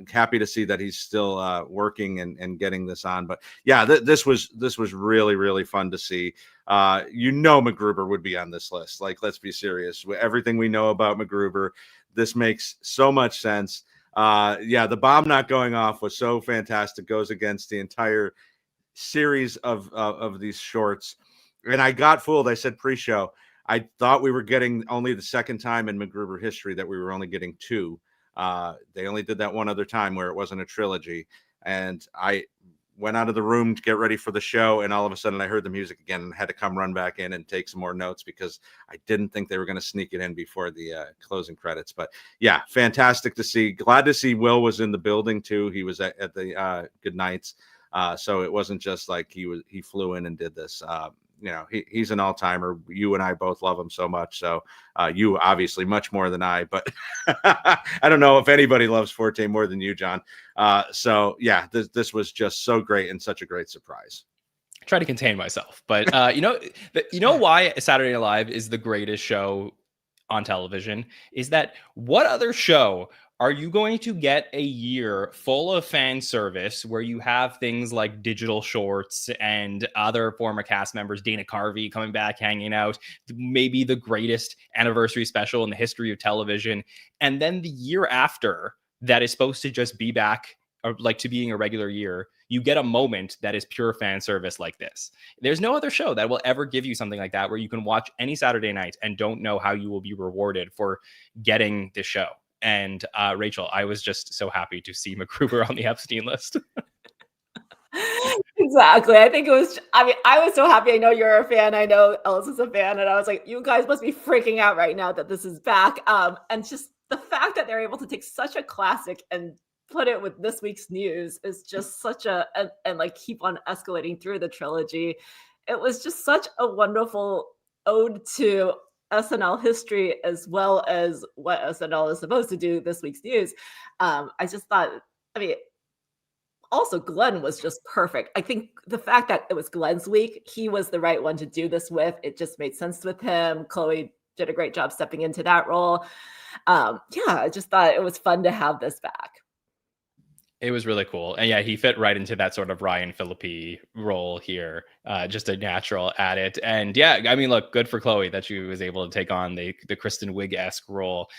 Speaker 3: happy to see that he's still working and getting this on. But yeah, this was really, really fun to see. You know, MacGruber would be on this list. Like, let's be serious. Everything we know about MacGruber, this makes so much sense. Yeah, the bomb not going off was so fantastic. Goes against the entire series of these shorts. And I got fooled. I said pre-show. I thought we were getting only the second time in MacGruber history that we were only getting 2. They only did that one other time where it wasn't a trilogy. And I went out of the room to get ready for the show, and all of a sudden I heard the music again and had to come run back in and take some more notes because I didn't think they were going to sneak it in before the closing credits. But yeah, fantastic to see. Glad to see Will was in the building too. He was at the Good Nights. So it wasn't just like he flew in and did this. He's an all-timer. You and I both love him so much. So you obviously much more than I, but I don't know if anybody loves Forte more than you, John. So yeah, this was just so great and such a great surprise.
Speaker 2: Try to contain myself, but you know why Saturday Night Live is the greatest show on television is that what other show are you going to get a year full of fan service where you have things like digital shorts and other former cast members, Dana Carvey coming back, hanging out, maybe the greatest anniversary special in the history of television. And then the year after that is supposed to just be back or like to being a regular year, you get a moment that is pure fan service like this. There's no other show that will ever give you something like that where you can watch any Saturday night and don't know how you will be rewarded for getting the show. And Rachel, I was just so happy to see MacGruber on the Epstein list.
Speaker 4: Exactly. I was so happy. I know you're a fan. I know Ellis is a fan. And I was like, you guys must be freaking out right now that this is back. And just the fact that they're able to take such a classic and put it with this week's news is just such and like keep on escalating through the trilogy. It was just such a wonderful ode to SNL history as well as what SNL is supposed to do this week's news. I just thought, also Glenn was just perfect. I think the fact that it was Glenn's week, he was the right one to do this with. It just made sense with him. Chloe did a great job stepping into that role. I just thought it was fun to have this back.
Speaker 2: It was really cool. And yeah, he fit right into that sort of Ryan Phillippe role here. Just a natural at it. And yeah, I mean, look, good for Chloe that she was able to take on the Kristen Wiig-esque role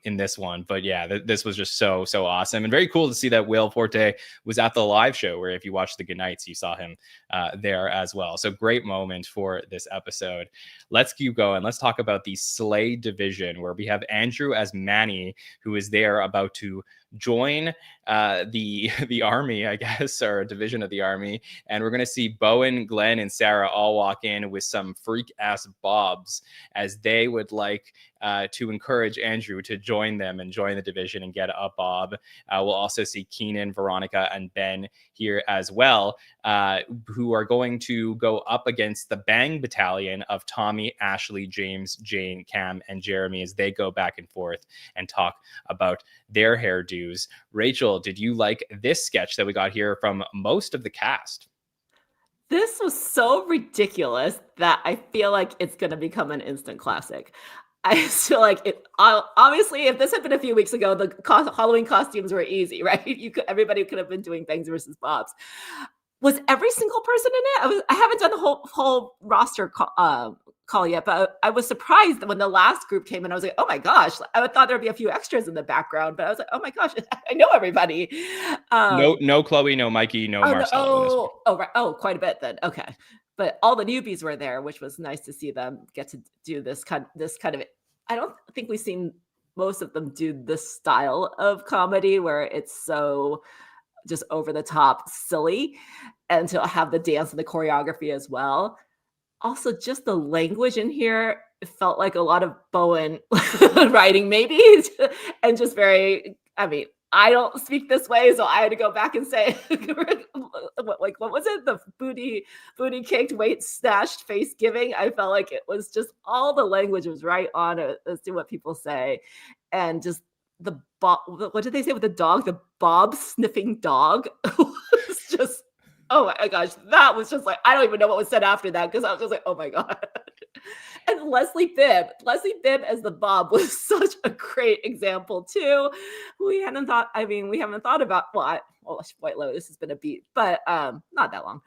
Speaker 2: in this one. But yeah, this was just so awesome. And very cool to see that Will Forte was at the live show where if you watched the Good Nights, you saw him there as well. So great moment for this episode. Let's keep going. Let's talk about the Slay division where we have Andrew as Manny, who is there about to join the army, I guess, or a division of the army. And we're going to see Bowen, Glenn, and Sarah all walk in with some freak ass bobs as they would like to encourage Andrew to join them and join the division and get a bob. We'll also see Keenan, Veronica, and Ben here as well, who are going to go up against the Bang Battalion of Tommy, Ashley, James, Jane, Cam, and Jeremy as they go back and forth and talk about their hairdos. Rachel, did you like this sketch that we got here from most of the cast?
Speaker 4: This was so ridiculous that I feel like it's going to become an instant classic. I feel like it. Obviously, if this had been a few weeks ago, the Halloween costumes were easy, right? Everybody could have been doing Bangs versus Bobs. Was every single person in it? I haven't done the whole roster call yet, but I was surprised that when the last group came in, I was like, oh my gosh! I thought there'd be a few extras in the background, but I was like, oh my gosh, I know everybody.
Speaker 2: No Chloe, no Mikey, no Marcel.
Speaker 4: Right. Quite a bit then. Okay. But all the newbies were there, which was nice to see them get to do this kind of. I don't think we've seen most of them do this style of comedy where it's so just over the top silly, and to have the dance and the choreography as well. Also, just the language in here, it felt like a lot of Bowen writing maybe, and just very. I don't speak this way, so I had to go back and say, what was it? The booty kicked, weight snatched, face giving. I felt like it was just all the language was right on it as to what people say, and just the what did they say with the dog? The Bob sniffing dog was just. Oh my gosh, that was just like, I don't even know what was said after that because I was just like, oh my God. And Leslie Bibb as the Bob was such a great example too. We haven't thought about White Lotus has been a beat, but not that long.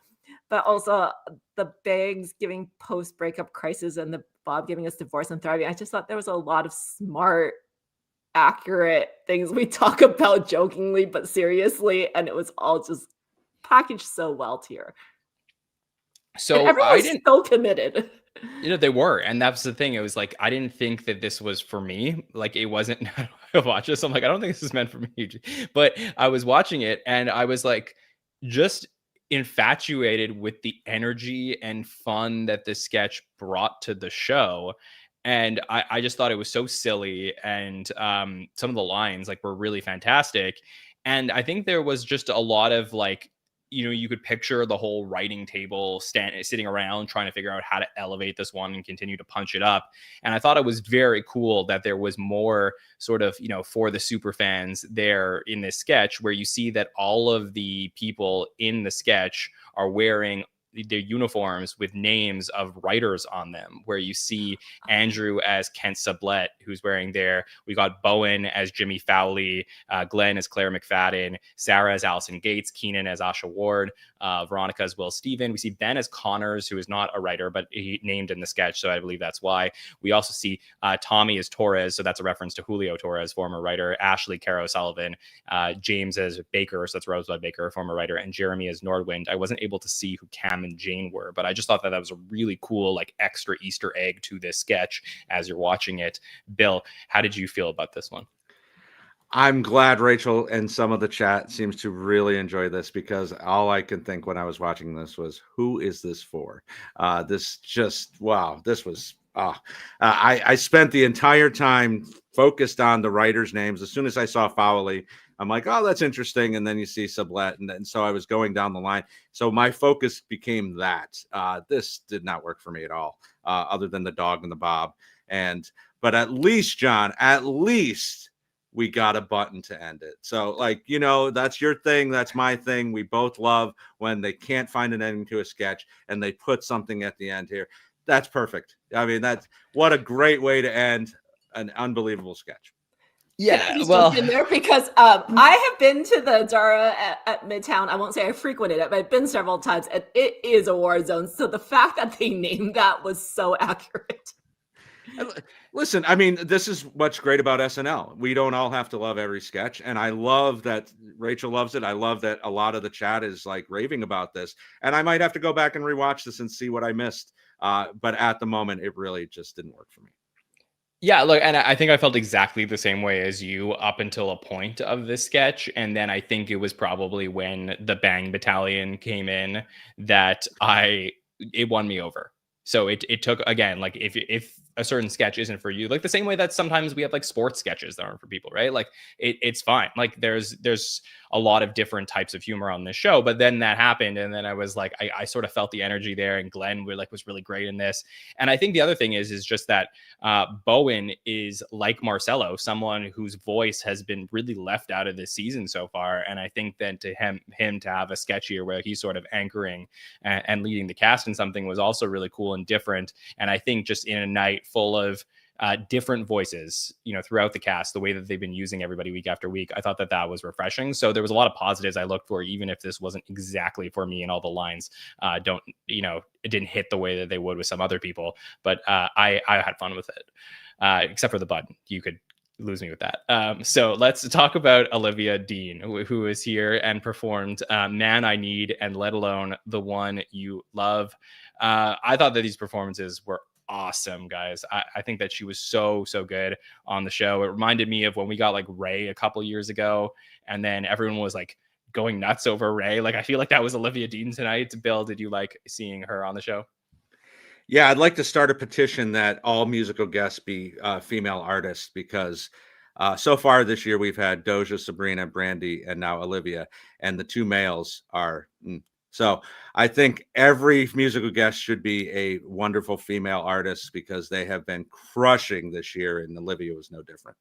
Speaker 4: But also the Bangs giving post-breakup crisis and the Bob giving us divorce and thriving. I just thought there was a lot of smart, accurate things we talk about jokingly but seriously, and it was all just packaged so well here.
Speaker 2: So
Speaker 4: everyone's so committed.
Speaker 2: They were, and that's the thing. It was like I didn't think that this was for me. Like it wasn't. I watch this. I'm like, I don't think this is meant for me. But I was watching it, and I was like, just infatuated with the energy and fun that the sketch brought to the show. And I just thought it was so silly, and some of the lines like were really fantastic. And I think there was just a lot of like, you could picture the whole writing table sitting around trying to figure out how to elevate this one and continue to punch it up. And I thought it was very cool that there was more sort of, for the super fans there in this sketch, where you see that all of the people in the sketch are wearing their uniforms with names of writers on them, where you see Andrew as Kent Sublette, who's wearing there. We got Bowen as Jimmy Fowley, Glenn as Claire McFadden, Sarah as Allison Gates, Keenan as Asha Ward, Veronica as Will Steven. We see Ben as Connors, who is not a writer, but he named in the sketch, so I believe that's why. We also see Tommy as Torres, so that's a reference to Julio Torres, former writer, Ashley Caro Sullivan, James as Baker, so that's Rosebud Baker, former writer, and Jeremy as Nordwind. I wasn't able to see who Cam and Jane were, but I just thought that was a really cool, like, extra Easter egg to this sketch as you're watching it. Bill, how did you feel about this one?
Speaker 3: I'm glad Rachel and some of the chat seems to really enjoy this, because all I could think when I was watching this was, who is this for? This just, wow, this was, I spent the entire time focused on the writers' names. As soon as I saw Fowley, I'm like, oh, that's interesting. And then you see Sublette. And so I was going down the line. So my focus became that. This did not work for me at all, other than the dog and the bob. But at least, John, we got a button to end it. So, like, that's your thing. That's my thing. We both love when they can't find an ending to a sketch and they put something at the end here. That's perfect. I mean, what a great way to end an unbelievable sketch.
Speaker 2: Yeah,
Speaker 4: well, in there, because I have been to the Dara at Midtown. I won't say I frequented it, but I've been several times, and it is a war zone. So the fact that they named that was so accurate.
Speaker 3: Listen, I mean, this is what's great about SNL. We don't all have to love every sketch. And I love that Rachel loves it. I love that a lot of the chat is like raving about this. And I might have to go back and rewatch this and see what I missed. But at the moment, it really just didn't work for me.
Speaker 2: Yeah, look, and I think I felt exactly the same way as you up until a point of this sketch. And then I think it was probably when the Bang Battalion came in that it won me over. So it took, again, like if a certain sketch isn't for you, like the same way that sometimes we have like sports sketches that aren't for people, right? Like it's fine. Like there's a lot of different types of humor on this show, but then that happened. And then I was like, I sort of felt the energy there, and Glenn was really great in this. And I think the other thing is just that Bowen is like Marcelo, someone whose voice has been really left out of this season so far. And I think then to him to have a sketch here where he's sort of anchoring and leading the cast in something was also really cool and different. And I think just in a night full of different voices, throughout the cast, the way that they've been using everybody week after week, I thought that was refreshing. So there was a lot of positives I looked for, even if this wasn't exactly for me, and all the lines it didn't hit the way that they would with some other people. But I had fun with it, except for the button. You could lose me with that. So let's talk about Olivia Dean, who is here and performed Man I Need and Let Alone the One You Love. I thought that these performances were awesome, guys. I think that she was so good on the show. It reminded me of when we got like Ray a couple years ago, and then everyone was like going nuts over Ray. Like I feel like that was Olivia Dean tonight. Bill, did you like seeing her on the show?
Speaker 3: Yeah, I'd like to start a petition that all musical guests be female artists, because so far this year we've had Doja, Sabrina, Brandy, and now Olivia, and the two males are. So I think every musical guest should be a wonderful female artist, because they have been crushing this year, and Olivia was no different.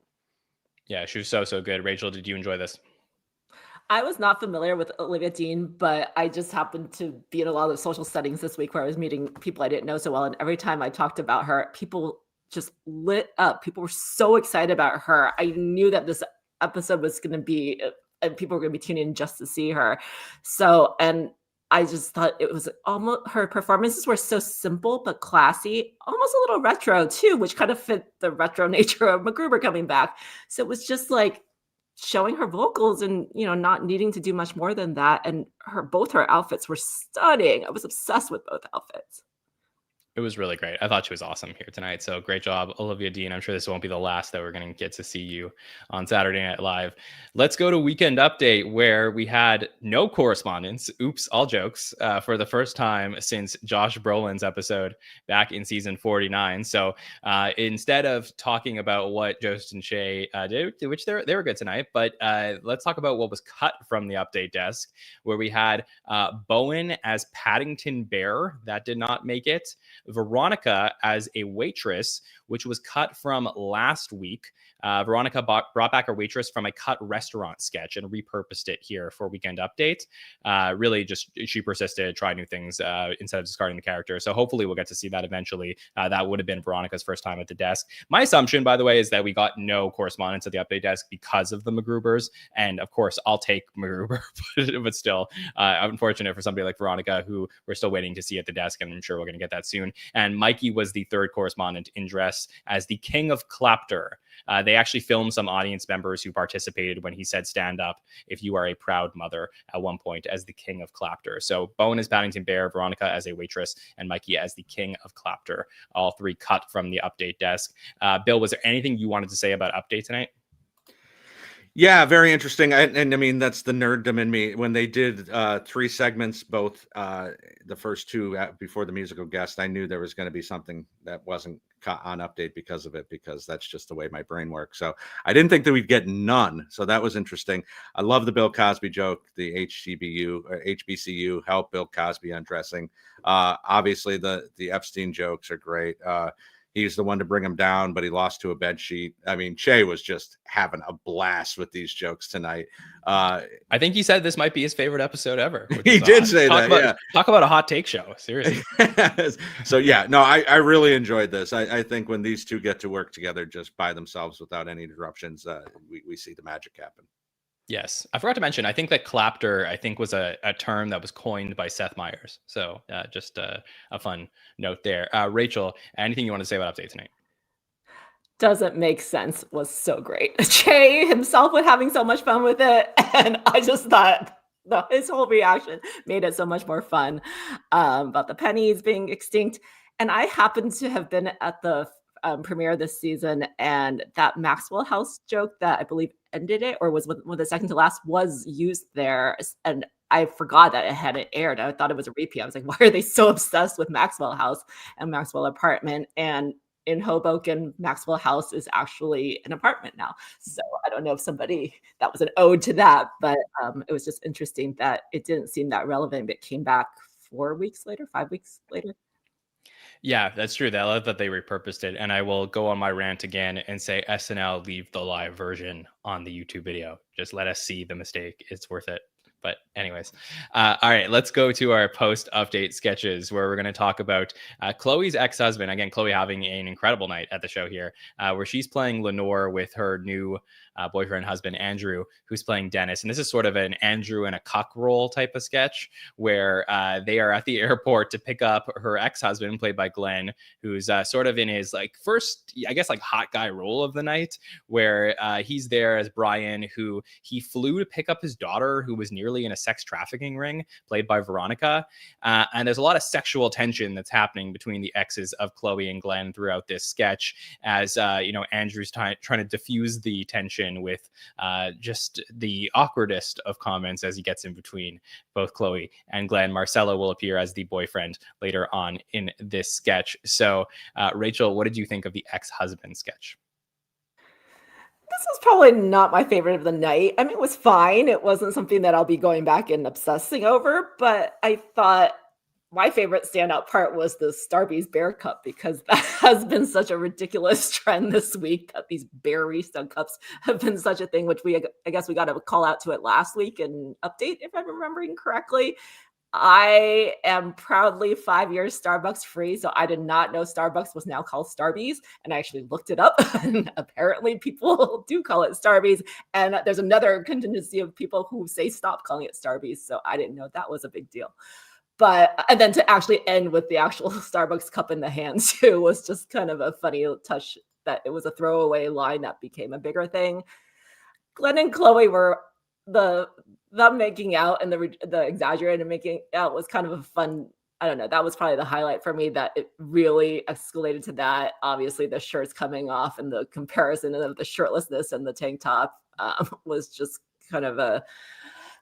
Speaker 2: Yeah, she was so good. Rachel, did you enjoy this?
Speaker 4: I was not familiar with Olivia Dean, but I just happened to be in a lot of social settings this week where I was meeting people I didn't know so well. And every time I talked about her, people just lit up. People were so excited about her. I knew that this episode was going to be, and people were going to be tuning in just to see her. So, and I just thought it was almost, her performances were so simple but classy, almost a little retro too, which kind of fit the retro nature of MacGruber coming back. So it was just like showing her vocals and, not needing to do much more than that. And both her outfits were stunning. I was obsessed with both outfits.
Speaker 2: It was really great. I thought she was awesome here tonight. So great job, Olivia Dean. I'm sure this won't be the last that we're going to get to see you on Saturday Night Live. Let's go to Weekend Update, where we had no correspondence. Oops, all jokes, for the first time since Josh Brolin's episode back in season 49. So instead of talking about what Jost and Shay did, which they were good tonight, but let's talk about what was cut from the update desk, where we had Bowen as Paddington Bear. That did not make it. Veronica as a waitress, which was cut from last week. Veronica brought back a waitress from a cut restaurant sketch and repurposed it here for Weekend Update. Really, just she persisted, tried new things instead of discarding the character. So hopefully we'll get to see that eventually. That would have been Veronica's first time at the desk. My assumption, by the way, is that we got no correspondence at the update desk because of the MacGrubers. And of course, I'll take MacGruber, but still, unfortunate for somebody like Veronica, who we're still waiting to see at the desk. And I'm sure we're going to get that soon. And Mikey was the third correspondent in dress as the King of Clapter. They actually filmed some audience members who participated when he said stand up if you are a proud mother at one point as the King of Clapter. So Bowen as Paddington Bear, Veronica as a waitress, and Mikey as the King of Clapter. All three cut from the update desk. Bill, was there anything you wanted to say about update tonight?
Speaker 3: Yeah, very interesting. And I mean, that's the nerddom in me. When they did 3 segments, both the first 2 before the musical guest, I knew there was going to be something that wasn't cut on update because of it, because that's just the way my brain works. So I didn't think that we'd get none. So that was interesting. I love the Bill Cosby joke, the HBCU help Bill Cosby undressing. Obviously, the Epstein jokes are great. He's the one to bring him down, but he lost to a bed sheet. I mean, Che was just having a blast with these jokes tonight.
Speaker 2: I think he said this might be his favorite episode ever.
Speaker 3: He did say that.
Speaker 2: Talk about a hot take show. Seriously.
Speaker 3: So, yeah, no, I really enjoyed this. I think when these two get to work together just by themselves without any interruptions, we see the magic happen.
Speaker 2: Yes. I forgot to mention, I think that clapter, was a term that was coined by Seth Meyers. So just a fun note there. Rachel, anything you want to say about update tonight?
Speaker 4: Doesn't make sense was so great. Che himself was having so much fun with it. And I just thought his whole reaction made it so much more fun about the pennies being extinct. And I happened to have been at the premiere this season, and that Maxwell House joke that I believe ended it, or was one of the second to last, was used there. And I forgot that it hadn't aired. I thought it was a repeat. I was like, why are they so obsessed with Maxwell House and Maxwell Apartment? And in Hoboken, Maxwell House is actually an apartment now. So I don't know if that was an ode to that, but it was just interesting that it didn't seem that relevant, but it came back 5 weeks later.
Speaker 2: Yeah, that's true. I love that they repurposed it. And I will go on my rant again and say SNL, leave the live version on the YouTube video. Just let us see the mistake. It's worth it. But anyways, all right, let's go to our post-update sketches, where we're going to talk about Chloe's ex-husband. Again, Chloe having an incredible night at the show here, where she's playing Lenore with her new boyfriend, husband, Andrew, who's playing Dennis. And this is sort of an Andrew and a cuck role type of sketch, where they are at the airport to pick up her ex-husband, played by Glenn, who's sort of in his first, hot guy role of the night, where he's there as Brian, who he flew to pick up his daughter, who was nearly in a sex trafficking ring, played by Veronica. And there's a lot of sexual tension that's happening between the exes of Chloe and Glenn throughout this sketch, as Andrew's trying to diffuse the tension with just the awkwardest of comments as he gets in between both Chloe and Glenn. Marcelo will appear as the boyfriend later on in this sketch. So, Rachel, what did you think of the ex-husband sketch?
Speaker 4: This was probably not my favorite of the night. I mean, it was fine. It wasn't something that I'll be going back and obsessing over, but I thought my favorite standout part was the Starbucks Bear Cup, because that has been such a ridiculous trend this week, that these barista cups have been such a thing, which I guess we got a call out to it last week and update, if I'm remembering correctly. I am proudly 5 years Starbucks free, so I did not know Starbucks was now called Starbucks, and I actually looked it up, and apparently people do call it Starbucks, and there's another contingency of people who say stop calling it Starbucks, so I didn't know that was a big deal. And then to actually end with the actual Starbucks cup in the hand too was just kind of a funny touch, that it was a throwaway line that became a bigger thing. Glenn and Chloe were them making out, and the exaggerated making out was kind of a fun I don't know. That was probably the highlight for me, that it really escalated to that. Obviously, the shirts coming off and the comparison of the shirtlessness and the tank top was just kind of a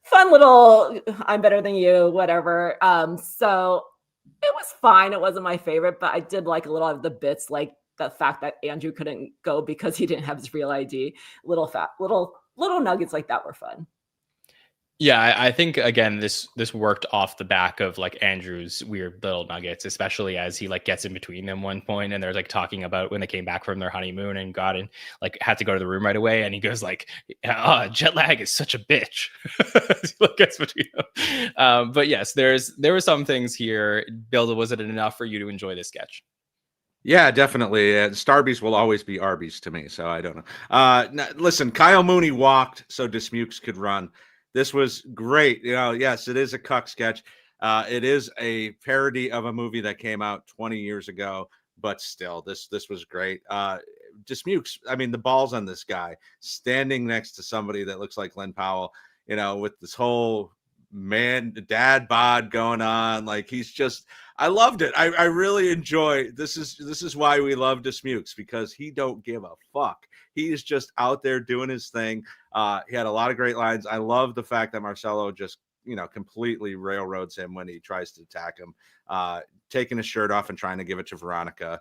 Speaker 4: fun little I'm better than you, whatever. So it was fine. It wasn't my favorite, but I did like a little of the bits, like the fact that Andrew couldn't go because he didn't have his real ID. Little nuggets like that were fun.
Speaker 2: Yeah, I think again this worked off the back of like Andrew's weird little nuggets, especially as he like gets in between them one point and they're like talking about when they came back from their honeymoon and got in, like had to go to the room right away, and he goes like, jet lag is such a bitch. As he like, gets between them. But yes, there were some things here. Bill, was it enough for you to enjoy this sketch?
Speaker 3: Yeah, definitely. Starbies will always be Arby's to me, so I don't know. Listen, Kyle Mooney walked so Dismukes could run. This was great. Yes, it is a cuck sketch. It is a parody of a movie that came out 20 years ago, but still, this was great. Dismukes, I mean, the balls on this guy standing next to somebody that looks like Glen Powell, with this whole dad bod going on. Like, he's just, I loved it. I really enjoy this. Is why we love Dismukes, because he don't give a fuck. He is just out there doing his thing. He had a lot of great lines. I love the fact that Marcelo just, completely railroads him when he tries to attack him. Taking his shirt off and trying to give it to Veronica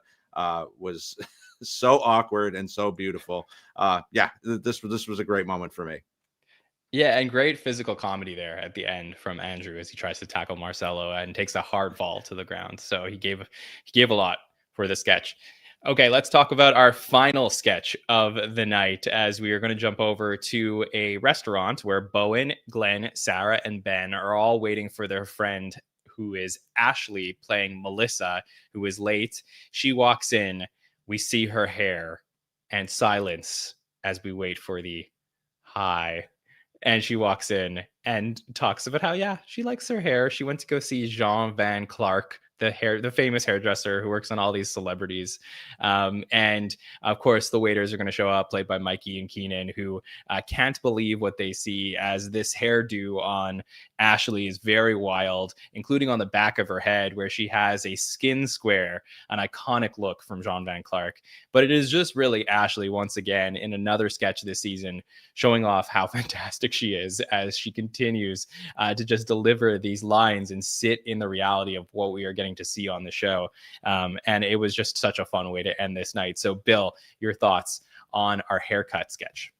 Speaker 3: was so awkward and so beautiful. This was a great moment for me.
Speaker 2: Yeah, and great physical comedy there at the end from Andrew as he tries to tackle Marcelo and takes a hard fall to the ground. So he gave a lot for the sketch. Okay, let's talk about our final sketch of the night, as we are going to jump over to a restaurant where Bowen, Glenn, Sarah, and Ben are all waiting for their friend, who is Ashley, playing Melissa, who is late. She walks in, we see her hair, and silence as we wait for the hi. And she walks in and talks about how, she likes her hair. She went to go see Jean Van Clark, the famous hairdresser who works on all these celebrities. And of course, the waiters are going to show up, played by Mikey and Keenan, who can't believe what they see, as this hairdo on Ashley is very wild, including on the back of her head, where she has a skin square, an iconic look from Jean Van Clark. But it is just really Ashley once again in another sketch this season, showing off how fantastic she is as she continues to just deliver these lines and sit in the reality of what we are getting to see on the show. And it was just such a fun way to end this night. So Bill, your thoughts on our haircut sketch?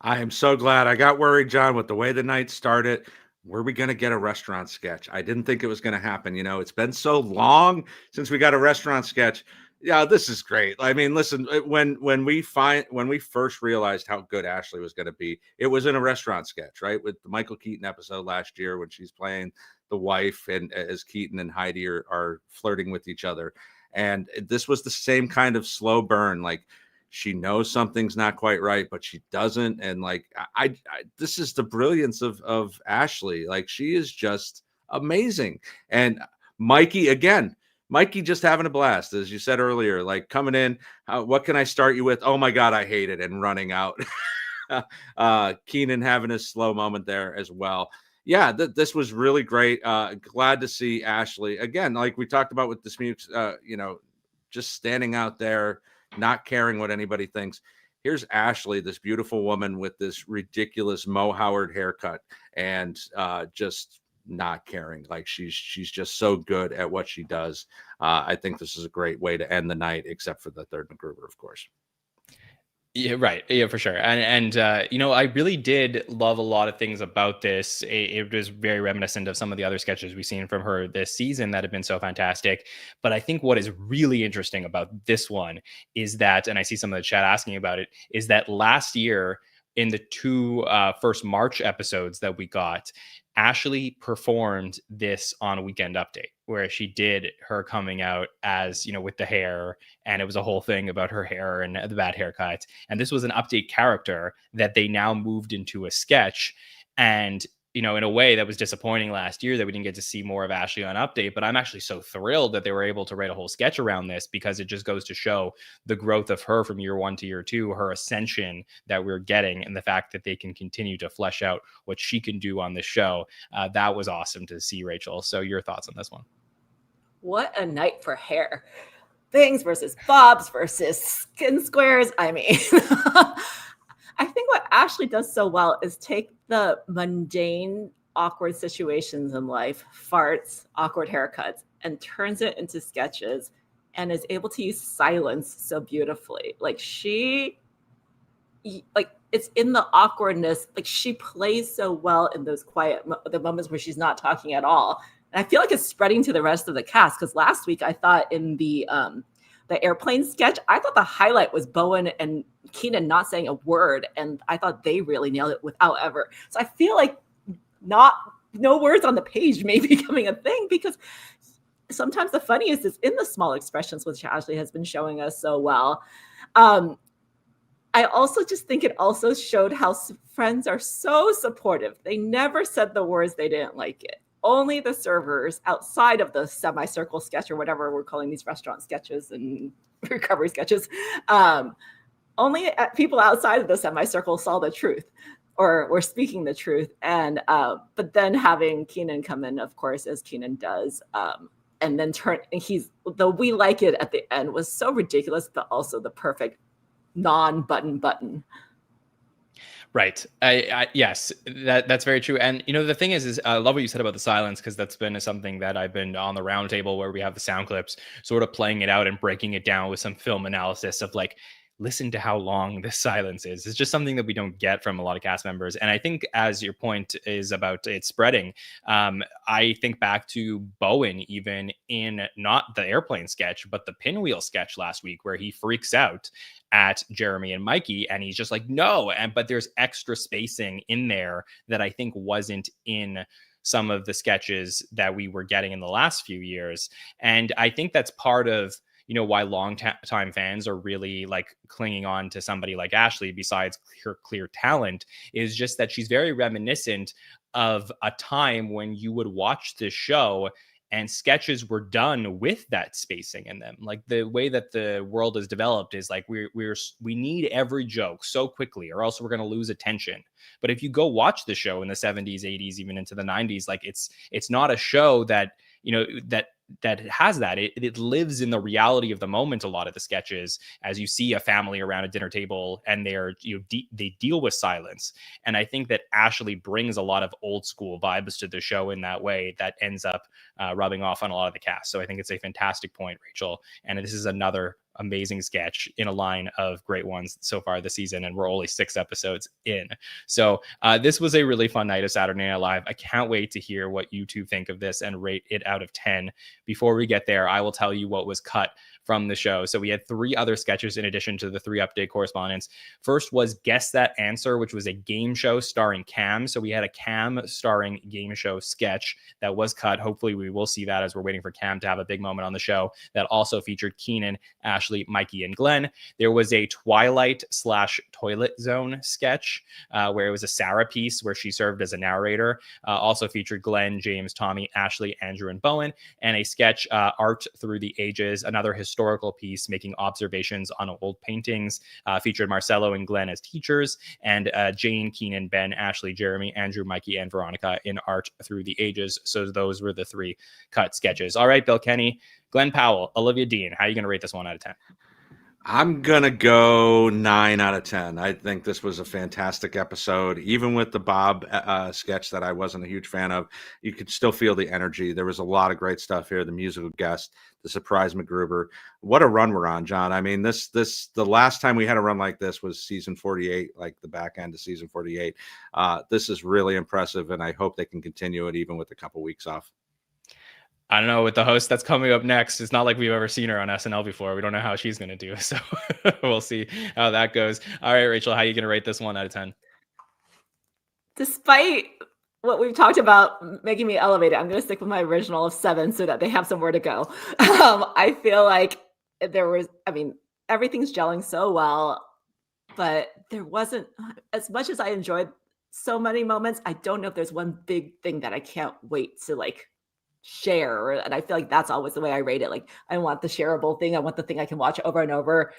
Speaker 3: I am so glad. I got worried, John, with the way the night started. Were we going to get a restaurant sketch? I didn't think it was going to happen. It's been so long since we got a restaurant sketch. Yeah, this is great. I mean, listen, when we first realized how good Ashley was going to be, it was in a restaurant sketch, right? With the Michael Keaton episode last year, when she's playing the wife, and as Keaton and Heidi are flirting with each other. And this was the same kind of slow burn. Like, she knows something's not quite right, but she doesn't. And like, I this is the brilliance of Ashley. Like, she is just amazing. And Mikey just having a blast, as you said earlier, like coming in, what can I start you with? Oh my God, I hate it. And running out. Keenan having a slow moment there as well. Yeah, this was really great. Glad to see Ashley again, like we talked about with the Smukes, just standing out there, not caring what anybody thinks. Here's Ashley, this beautiful woman with this ridiculous Mo Howard haircut, and just not caring. Like, she's just so good at what she does. I think this is a great way to end the night, except for the third MacGruber, of course.
Speaker 2: Yeah, right. Yeah, for sure. And I really did love a lot of things about this. It was very reminiscent of some of the other sketches we've seen from her this season that have been so fantastic. But I think what is really interesting about this one is that, and I see some of the chat asking about it, is that last year in the two first March episodes that we got, Ashley performed this on a Weekend Update, where she did her coming out as, with the hair, and it was a whole thing about her hair and the bad haircut. And this was an update character that they now moved into a sketch. And, in a way that was disappointing last year that we didn't get to see more of Ashley on Update, but I'm actually so thrilled that they were able to write a whole sketch around this, because it just goes to show the growth of her from year one to year two, her ascension that we're getting, and the fact that they can continue to flesh out what she can do on this show. That was awesome to see, Rachel. So your thoughts on this one?
Speaker 4: What a night for hair. Bangs versus bobs versus skin squares. I mean, I think what Ashley does so well is take the mundane, awkward situations in life, farts, awkward haircuts, and turns it into sketches and is able to use silence so beautifully. Like it's in the awkwardness. Like she plays so well in those the moments where she's not talking at all. And I feel like it's spreading to the rest of the cast, because last week I thought in the airplane sketch, I thought the highlight was Bowen and Keenan not saying a word, and I thought they really nailed it without ever. So I feel like no words on the page may be becoming a thing, because sometimes the funniest is in the small expressions, which Ashley has been showing us so well. I also just think it also showed how friends are so supportive. They never said the words they didn't like it. Only the servers outside of the semicircle sketch, or whatever we're calling these restaurant sketches and recovery sketches, only people outside of the semicircle saw the truth or were speaking the truth. And but then having Keenan come in, of course, as Keenan does, and then we like it at the end was so ridiculous, but also the perfect button.
Speaker 2: Right. Yes, that's very true. And, the thing is I love what you said about the silence, because that's been something that I've been on the round table where we have the sound clips, sort of playing it out and breaking it down with some film analysis of like, listen to how long this silence is. It's just something that we don't get from a lot of cast members. And I think, as your point is about it spreading, I think back to Bowen, even in not the airplane sketch, but the pinwheel sketch last week, where he freaks out at Jeremy and Mikey, and he's just like, no. But there's extra spacing in there that I think wasn't in some of the sketches that we were getting in the last few years. And I think that's part of why long-time fans are really like clinging on to somebody like Ashley, besides her clear talent, is just that she's very reminiscent of a time when you would watch this show and sketches were done with that spacing in them. Like the way that the world is developed is like we need every joke so quickly, or else we're going to lose attention. But if you go watch the show in the 70s, 80s, even into the 90s, like it's not a show that that has that. It lives in the reality of the moment. A lot of the sketches, as you see a family around a dinner table, and they deal with silence. And I think that Ashley brings a lot of old school vibes to the show in that way that ends up rubbing off on a lot of the cast. So I think it's a fantastic point, Rachel. And this is another amazing sketch in a line of great ones so far this season, and we're only 6 episodes in. So this was a really fun night of Saturday Night Live. I can't wait to hear what you two think of this and rate it out of 10. Before we get there, I will tell you what was cut from the show. So we had 3 other sketches in addition to the 3 update correspondents. First was Guess That Answer, which was a game show starring Cam. So we had a Cam starring game show sketch that was cut. Hopefully we will see that, as we're waiting for Cam to have a big moment on the show. That also featured Keenan, Ashley, Mikey, and Glenn. There was a Twilight/Toilet Zone sketch where it was a Sarah piece where she served as a narrator. Also featured Glenn, James, Tommy, Ashley, Andrew, and Bowen. And a sketch, Art Through the Ages, another historical piece making observations on old paintings, featured Marcelo and Glenn as teachers, and Jane, Keenan, Ben, Ashley, Jeremy, Andrew, Mikey, and Veronica in Art Through the Ages. So those were the 3 cut sketches. All right, Bill Kenney, Glen Powell, Olivia Dean, how are you going to rate this 1 out of 10?
Speaker 3: I'm going to go 9 out of 10. I think this was a fantastic episode. Even with the Bob sketch that I wasn't a huge fan of, you could still feel the energy. There was a lot of great stuff here. The musical guest, the surprise MacGruber. What a run we're on, John. I mean, the last time we had a run like this was season 48, like the back end of season 48. This is really impressive, and I hope they can continue it even with a couple weeks off.
Speaker 2: I don't know, with the host that's coming up next, it's not like we've ever seen her on SNL before. We don't know how she's going to do. So we'll see how that goes. All right, Rachel, how are you going to rate this 1 out of 10?
Speaker 4: Despite what we've talked about making me elevate it, I'm going to stick with my original of 7 so that they have somewhere to go. I feel like everything's gelling so well, but there wasn't, as much as I enjoyed so many moments, I don't know if there's one big thing that I can't wait to share. And I feel like that's always the way I rate it. Like, I want the shareable thing. I want the thing I can watch over and over.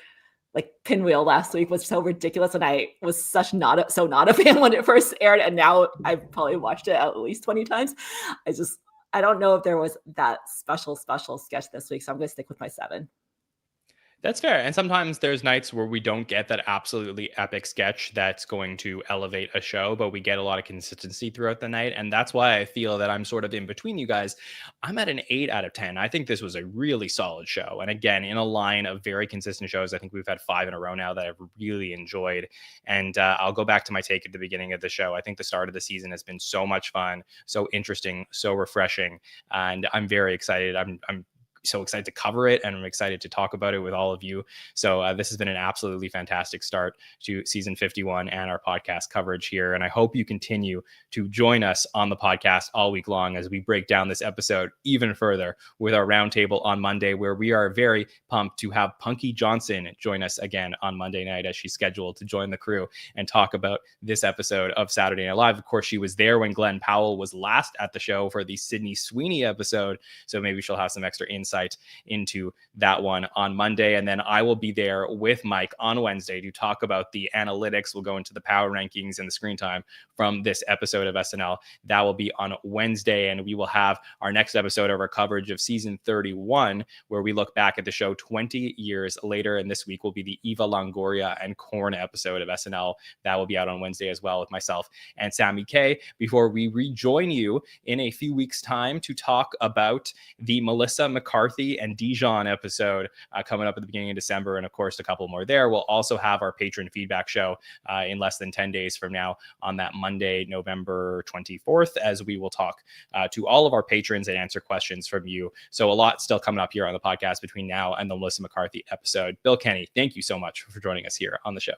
Speaker 4: Like Pinwheel last week was so ridiculous, and I was not a fan when it first aired, and now I've probably watched it at least 20 times. I don't know if there was that special sketch this week, so I'm going to stick with my 7.
Speaker 2: That's fair. And sometimes there's nights where we don't get that absolutely epic sketch that's going to elevate a show, but we get a lot of consistency throughout the night. And that's why I feel that I'm sort of in between you guys. I'm at an 8 out of 10. I think this was a really solid show. And again, in a line of very consistent shows, I think we've had 5 in a row now that I've really enjoyed. And I'll go back to my take at the beginning of the show. I think the start of the season has been so much fun, so interesting, so refreshing. And I'm very excited. I'm so excited to cover it, and I'm excited to talk about it with all of you. So this has been an absolutely fantastic start to season 51 and our podcast coverage here. And I hope you continue to join us on the podcast all week long as we break down this episode even further with our roundtable on Monday, where we are very pumped to have Punky Johnson join us again on Monday night, as she's scheduled to join the crew and talk about this episode of Saturday Night Live. Of course, she was there when Glen Powell was last at the show for the Sydney Sweeney episode, so maybe she'll have some extra insight into that one on Monday. And then I will be there with Mike on Wednesday to talk about the analytics. We'll go into the power rankings and the screen time from this episode of SNL. That will be on Wednesday. And we will have our next episode of our coverage of season 31, where we look back at the show 20 years later. And this week will be the Eva Longoria and Korn episode of SNL. That will be out on Wednesday as well with myself and Sammy K, before we rejoin you in a few weeks' time to talk about the Melissa McCarthy and Dijon episode coming up at the beginning of December. And of course, a couple more there. We'll also have our patron feedback show in less than 10 days from now on that Monday, November 24th, as we will talk to all of our patrons and answer questions from you. So a lot still coming up here on the podcast between now and the Melissa McCarthy episode. Bill Kenney, thank you so much for joining us here on the show.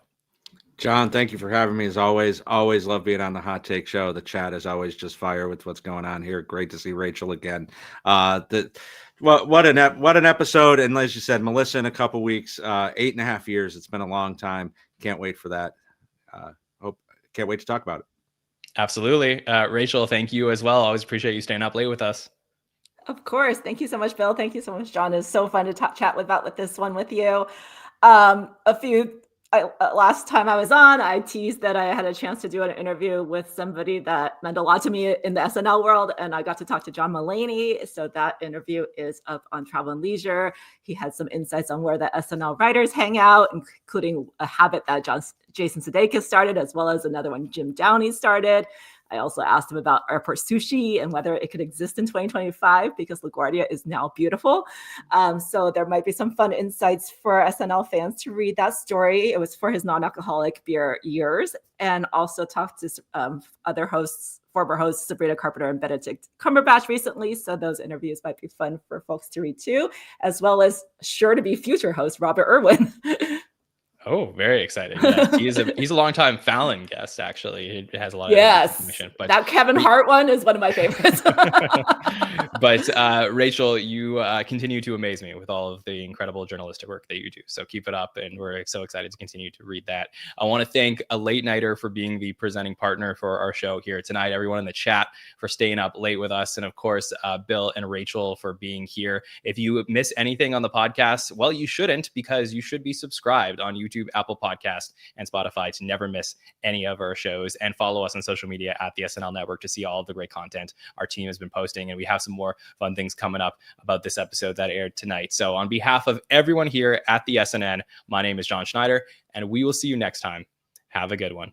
Speaker 3: John, thank you for having me as always. Always love being on the Hot Take Show. The chat is always just fire with what's going on here. Great to see Rachel again. What an episode. And as you said, Melissa in a couple weeks, 8.5 years. It's been a long time. Can't wait for that. Can't wait to talk about it.
Speaker 2: Absolutely. Rachel, thank you as well. Always appreciate you staying up late with us.
Speaker 4: Of course. Thank you so much, Bill. Thank you so much, John. It's so fun to chat with this one with you. Last time I was on, I teased that I had a chance to do an interview with somebody that meant a lot to me in the SNL world, and I got to talk to John Mulaney. So that interview is up on Travel and Leisure. He had some insights on where the SNL writers hang out, including a habit that Jason Sudeikis started, as well as another one Jim Downey started. I also asked him about airport sushi and whether it could exist in 2025, because LaGuardia is now beautiful. So there might be some fun insights for SNL fans to read that story. It was for his non-alcoholic beer years, and also talked to other hosts, former hosts Sabrina Carpenter and Benedict Cumberbatch recently. So those interviews might be fun for folks to read too, as well as sure to be future host Robert Irwin.
Speaker 2: Oh, very exciting. Yeah, he's a longtime Fallon guest, actually. He has a lot of information. But
Speaker 4: that Kevin Hart one is one of my favorites.
Speaker 2: But Rachel, you continue to amaze me with all of the incredible journalistic work that you do. So keep it up, and we're so excited to continue to read that. I want to thank A Late Nighter for being the presenting partner for our show here tonight, everyone in the chat for staying up late with us, and of course, Bill and Rachel for being here. If you miss anything on the podcast, well, you shouldn't, because you should be subscribed on YouTube, Apple Podcast, and Spotify to never miss any of our shows, and follow us on social media at the SNL Network to see all of the great content our team has been posting. And we have some more fun things coming up about this episode that aired tonight. So on behalf of everyone here at the SNN, my name is Jon Schneider, and we will see you next time. Have a good one.